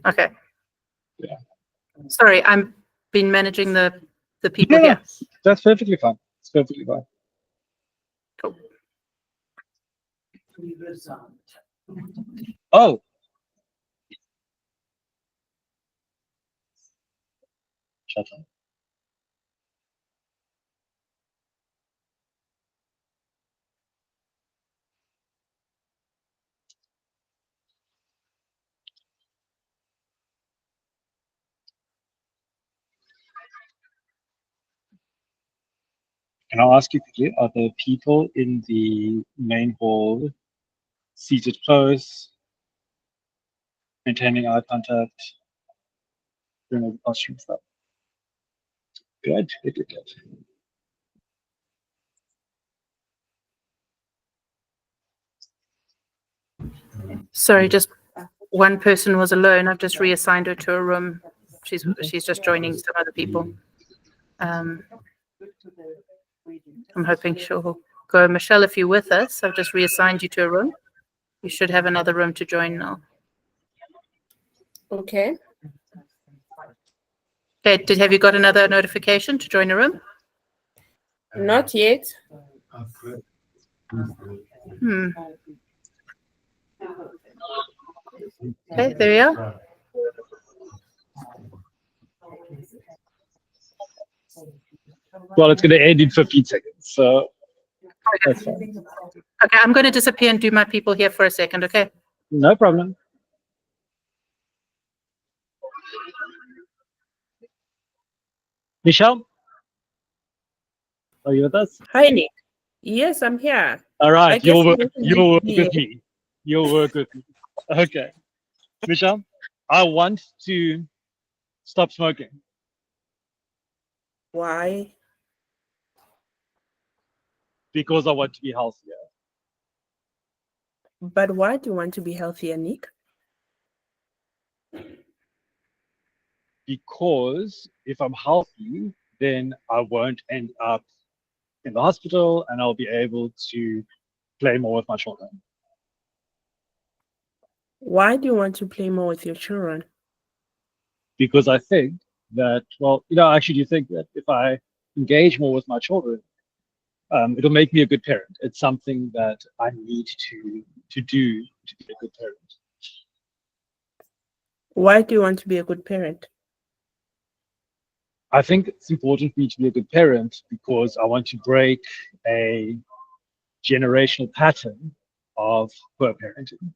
Okay. Yeah. Sorry, I've been managing the people No, no, here. that's perfectly fine. It's perfectly fine. Cool. Oh. Shut up. Can I ask you quickly, are there people in the main hall seated close, maintaining eye contact, doing all the costume stuff? Good, good, good, good. Sorry, just one person was alone. I've just reassigned her to a room. She's just joining some other people. I'm hoping she'll go. Michelle, if you're with us, I've just reassigned you to a room. You should have another room to join now. Okay. Okay, have you got another notification to join a room? Not yet. Okay, there you are. Well, it's going to end in 15 seconds, so that's fine. Okay, I'm going to disappear and do my people here for a second, okay? No problem. Michelle, are you with us? Hi, Nick. Yes, I'm here. All I right, guess you'll work you with me. You'll work with me. Okay. Michelle, I want to stop smoking. Why? Because I want to be healthier. But why do you want to be healthier, Nick? Because if I'm healthy, then I won't end up in the hospital and I'll be able to play more with my children. Why do you want to play more with your children? Because I think that, well, you know, I actually do think that if I engage more with my children, it'll make me a good parent. It's something that I need to do to be a good parent. Why do you want to be a good parent? I think it's important for me to be a good parent because I want to break a generational pattern of poor parenting.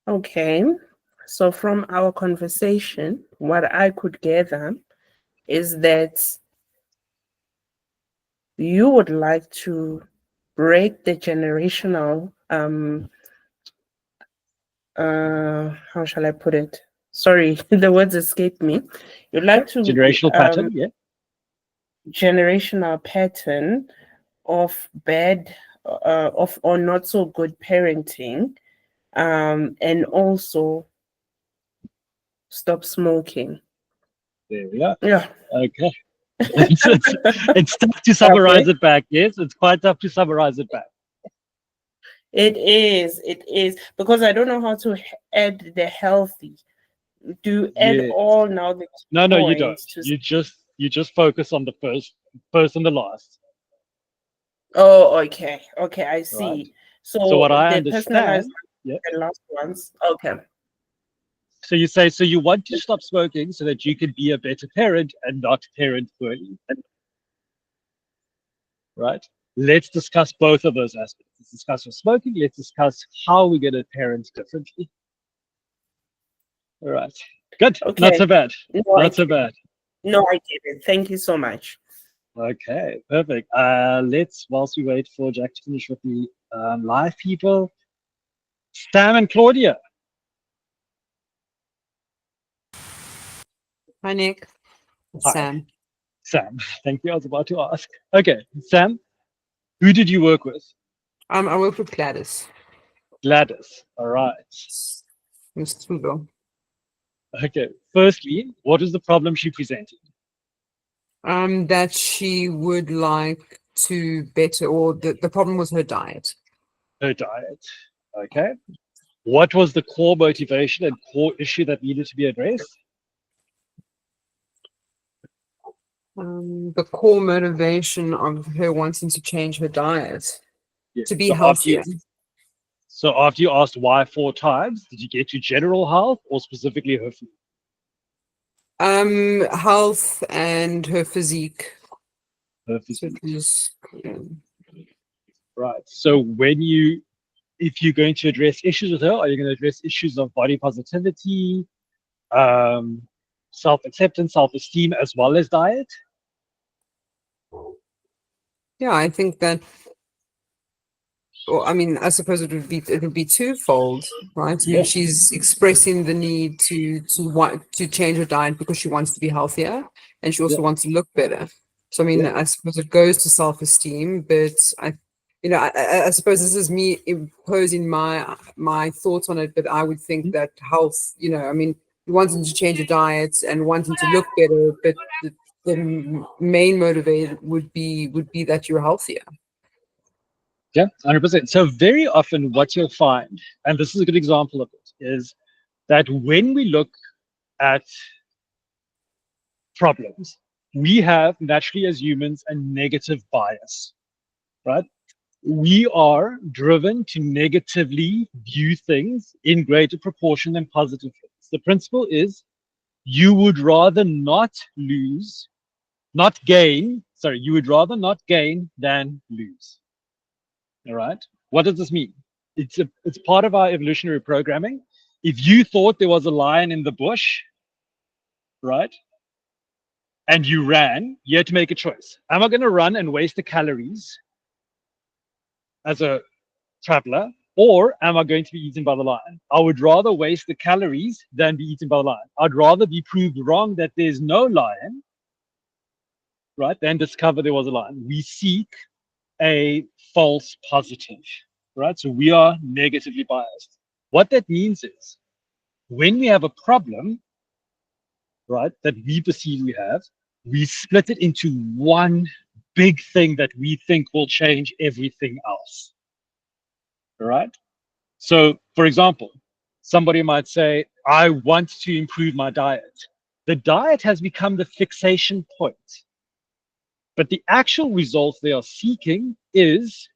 Okay. So from our conversation, what I could gather is that you would like to break the generational how shall I put it? Sorry, the words escaped me. You'd like to Generational pattern, yeah. generational pattern of bad of or not so good parenting, and also stop smoking. There we are. Yeah. Okay. It's tough to summarize it back. Yes, it's quite tough to summarize it back. It is because I don't know how to add the healthy. Do add Yes. all now the No, you don't. points to. You just focus on the first and the last. Oh, okay, I see. Right. So So what I the personalized understand, yeah. the last ones. Okay. So you say, so you want to stop smoking so that you can be a better parent and not parent poorly, right? Let's discuss both of those aspects. Let's discuss your smoking. Let's discuss how we're going to parent differently. All right. Good. Okay. Not so bad. No, Not so bad. No, I get it. Thank you so much. Okay, perfect. Let's, whilst we wait for Jack to finish with the live people, Sam and Claudia. Hi, Nick. Hi. Sam. Sam, thank you. I was about to ask. Okay, Sam, who did you work with? I work with Gladys. Gladys. All right. Miss Trudeau. Okay. Firstly, what is the problem she presented? That she would like to better, or the problem was her diet. Her diet. Okay. What was the core motivation and core issue that needed to be addressed? The core motivation of her wanting to change her diet Yes. to be So healthier. After you asked why 4 times, did you get to general health or specifically her food? Health and her physique. Her physique. So it was, Right. So if you're going to address issues with her, are you going to address issues of body positivity, self-acceptance, self-esteem, as well as diet? yeah, I think that. Well, I mean, I suppose it would be twofold, right? I mean, Yeah. she's expressing the need to want to change her diet because she wants to be healthier, and she also wants to look better. So I mean, I suppose it goes to self-esteem, but I suppose this is me imposing my thoughts on it. But I would think that health, I mean, wanting to change your diet and wanting to look better, but the main motivator would be that you're healthier. Yeah, 100%. So very often what you'll find, and this is a good example of it, is that when we look at problems, we have naturally as humans a negative bias, right? We are driven to negatively view things in greater proportion than positive things. The principle is you would rather not you would rather not gain than lose. All right. What does this mean? It's part of our evolutionary programming. If you thought there was a lion in the bush, right, and you ran, you had to make a choice. Am I going to run and waste the calories as a traveler, or am I going to be eaten by the lion? I would rather waste the calories than be eaten by the lion. I'd rather be proved wrong that there's no lion, right, than discover there was a lion. We seek a false positive, right? So we are negatively biased. What that means is when we have a problem, right, that we perceive we have, we split it into one big thing that we think will change everything else. All right. So, for example, somebody might say, I want to improve my diet. The diet has become the fixation point. But the actual results they are seeking is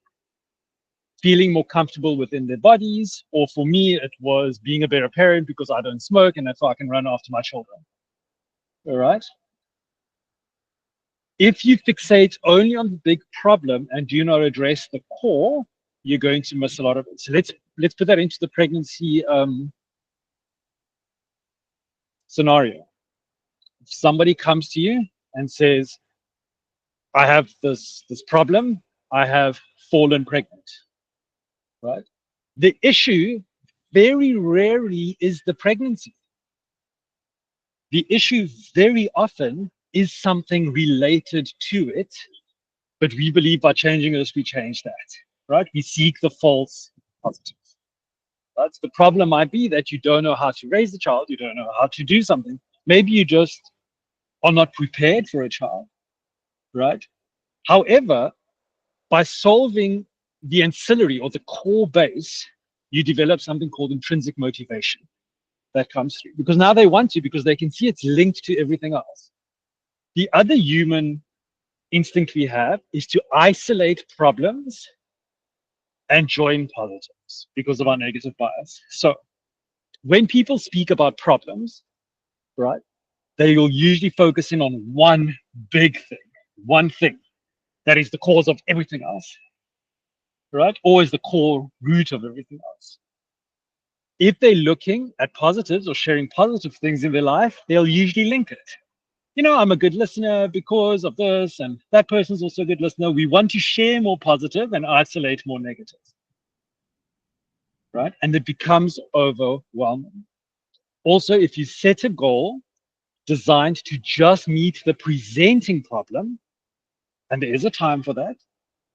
feeling more comfortable within their bodies. Or for me, it was being a better parent because I don't smoke and that's why I can run after my children. All right. If you fixate only on the big problem and do not address the core, you're going to miss a lot of it. So let's put that into the pregnancy scenario. If somebody comes to you and says, I have this problem, I have fallen pregnant, right? The issue very rarely is the pregnancy. The issue very often is something related to it, but we believe by changing this, we change that, right? We seek the false positive. Right? So the problem might be that you don't know how to raise the child, you don't know how to do something. Maybe you just are not prepared for a child. right? However, by solving the ancillary or the core base, you develop something called intrinsic motivation that comes through, because now they want to, because they can see it's linked to everything else. The other human instinct we have is to isolate problems and join positives because of our negative bias. So when people speak about problems, right, they will usually focus in on one big thing, one thing that is the cause of everything else, right? Or is the core root of everything else. If they're looking at positives or sharing positive things in their life, they'll usually link it. You know, I'm a good listener because of this, and that person's also a good listener. We want to share more positive and isolate more negative, right? And it becomes overwhelming. Also, if you set a goal designed to just meet the presenting problem, and there is a time for that,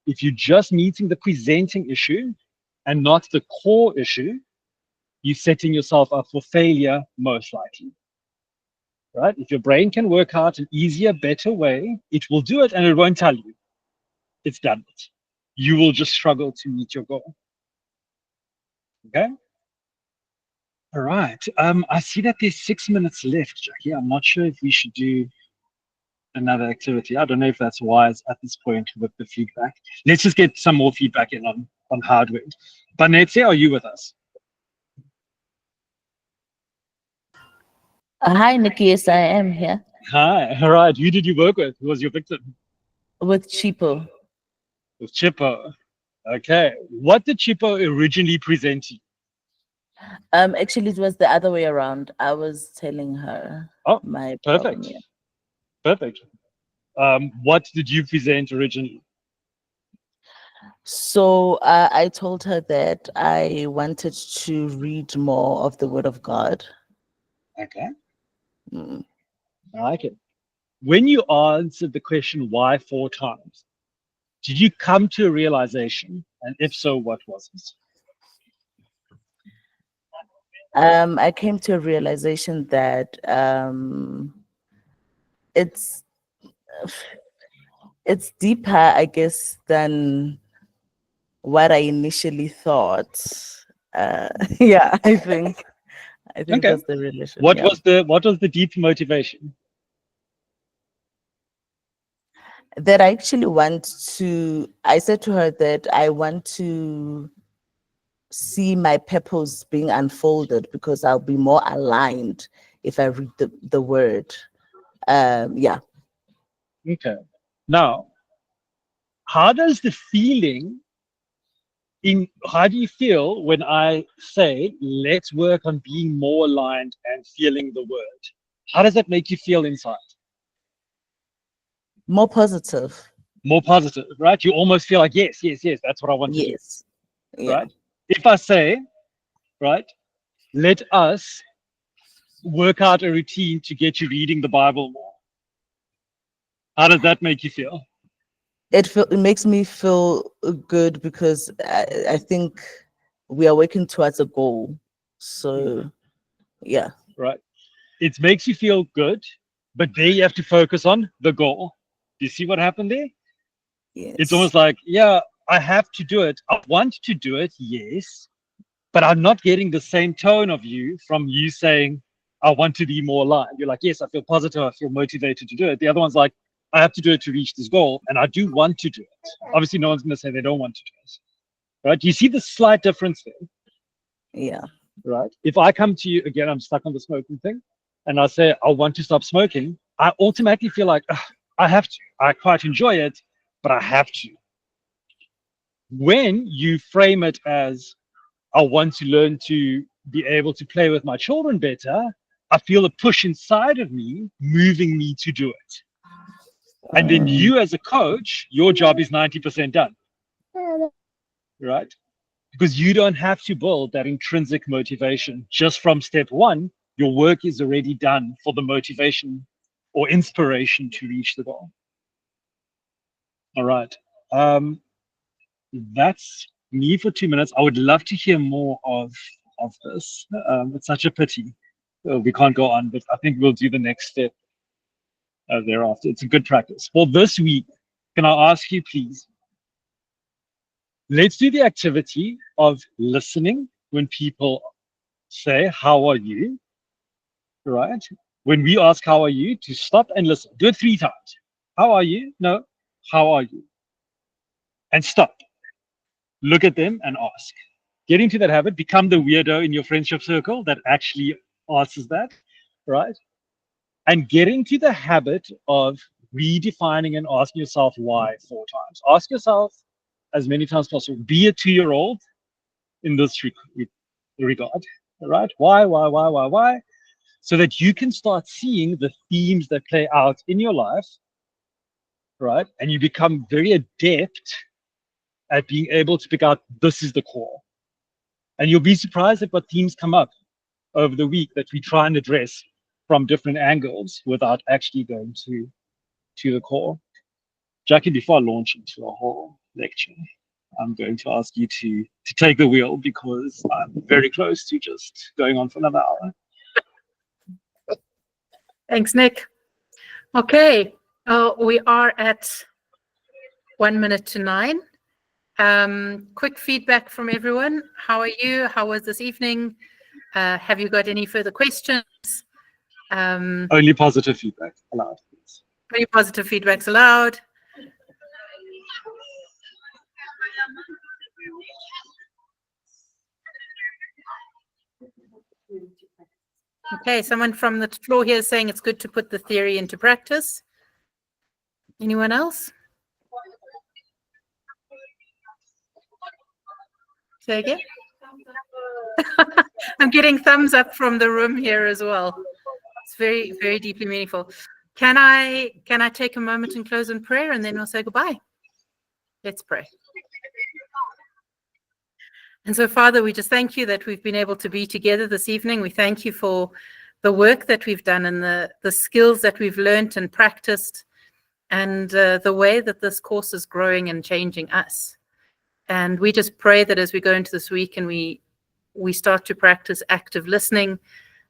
if you're just meeting the presenting issue and not the core issue, you're setting yourself up for failure, most likely. Right? If your brain can work out an easier, better way, it will do it and it won't tell you. It's done it. You will just struggle to meet your goal. Okay? All right. I see that there's 6 minutes left, Jackie. I'm not sure if we should do another activity. I don't know if that's wise at this point with the feedback. Let's just get some more feedback in on how it went. Banetse, are you with us? Hi, Nikki. Yes, I am here. Hi. All right. Who did you work with? Who was your victim? With Chipo. With Chippo. Okay. What did Chippo originally present to you? Actually, it was the other way around. I was telling her my problem. Perfect. Yeah. Perfect. What did you present originally? So I told her that I wanted to read more of the Word of God. Okay. I like it. When you answered the question why 4 times, did you come to a realization? And if so, what was it? I came to a realization that it's deeper, I guess, than what I initially thought. Yeah, I think Okay. that's the relation. What Yeah. was the deep motivation? That I actually I said to her that I want to see my purpose being unfolded because I'll be more aligned if I read the word. Yeah. Okay. Now, how do you feel when I say, let's work on being more aligned and feeling the word? How does that make you feel inside? More positive. More positive, right? You almost feel like, yes, that's what I want to do. Yes. Yeah. Right? If I say, right, let us work out a routine to get you reading the Bible more. How does that make you feel? It makes me feel good because I think we are working towards a goal. So, yeah. Right. It makes you feel good, but there you have to focus on the goal. Do you see what happened there? Yes. It's almost like, yeah, I have to do it. I want to do it, yes, but I'm not getting the same tone of you from you saying, I want to be more aligned. You're like, yes, I feel positive, I feel motivated to do it. The other one's like, I have to do it to reach this goal, and I do want to do it. Obviously, no one's going to say they don't want to do it. Right? Do you see the slight difference there? Yeah. Right? If I come to you, again, I'm stuck on the smoking thing, and I say, I want to stop smoking, I automatically feel like, I have to. I quite enjoy it, but I have to. When you frame it as, I want to learn to be able to play with my children better, I feel a push inside of me moving me to do it. And then you as a coach, your job is 90% done. Right? Because you don't have to build that intrinsic motivation. Just from step 1, your work is already done for the motivation or inspiration to reach the goal. All right. That's me for 2 minutes. I would love to hear more of this. It's such a pity we can't go on, but I think we'll do the next step thereafter. It's a good practice. For this week, can I ask you, please, let's do the activity of listening when people say, how are you? Right? When we ask, how are you? To stop and listen. Do it 3 times. How are you? No. How are you? And stop. Look at them and ask. Get into that habit. Become the weirdo in your friendship circle that actually answers that. Right? And get into the habit of redefining and asking yourself why 4 times. Ask yourself as many times as possible. Be a 2-year-old in this regard. Right? Why? So that you can start seeing the themes that play out in your life, right? And you become very adept at being able to pick out this is the core. And you'll be surprised at what themes come up over the week that we try and address from different angles without actually going to the core. Jackie, before I launch into a whole lecture, I'm going to ask you to take the wheel because I'm very close to just going on for another hour. Thanks, Nick. Okay, we are at 1 minute to 9. Quick feedback from everyone. How are you? How was this evening? Have you got any further questions? Only positive feedback allowed, please. Only positive feedback's allowed. Okay, someone from the floor here is saying it's good to put the theory into practice. Anyone else? Say again? I'm getting thumbs up from the room here as well. It's very, very deeply meaningful. Can I take a moment and close in prayer and then we'll say goodbye? Let's pray. And so, Father, we just thank you that we've been able to be together this evening. We thank you for the work that we've done and the skills that we've learned and practiced and the way that this course is growing and changing us. And we just pray that as we go into this week and we start to practice active listening,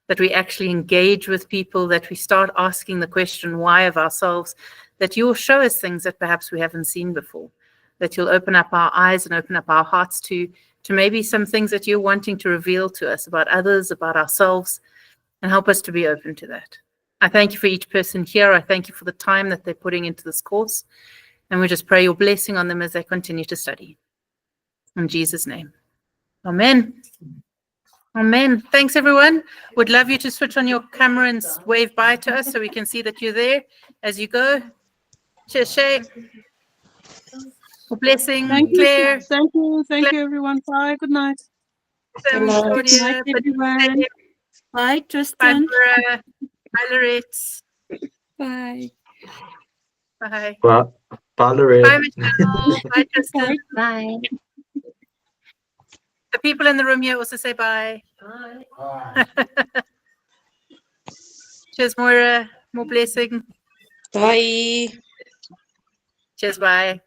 that we actually engage with people, that we start asking the question why of ourselves, that you'll show us things that perhaps we haven't seen before, that you'll open up our eyes and open up our hearts to maybe some things that you're wanting to reveal to us about others, about ourselves, and help us to be open to that. I thank you for each person here. I thank you for the time that they're putting into this course. And we just pray your blessing on them as they continue to study. In Jesus' name. Amen. Amen. Thanks, everyone. Would love you to switch on your camera and wave bye to us so we can see that you're there as you go. Cheers, Shay. Blessing, Thank you. Claire. Thank you, everyone. Bye. Good night. Good night, everyone. Bye, Tristan. Bye, Vera. Bye, Lorette. Bye. Bye. Bye, Lorraine. Bye, Michelle. Bye, Tristan. Bye. The people in the room here also say bye. Bye. Cheers, Moira. More blessing. Bye. Cheers, bye.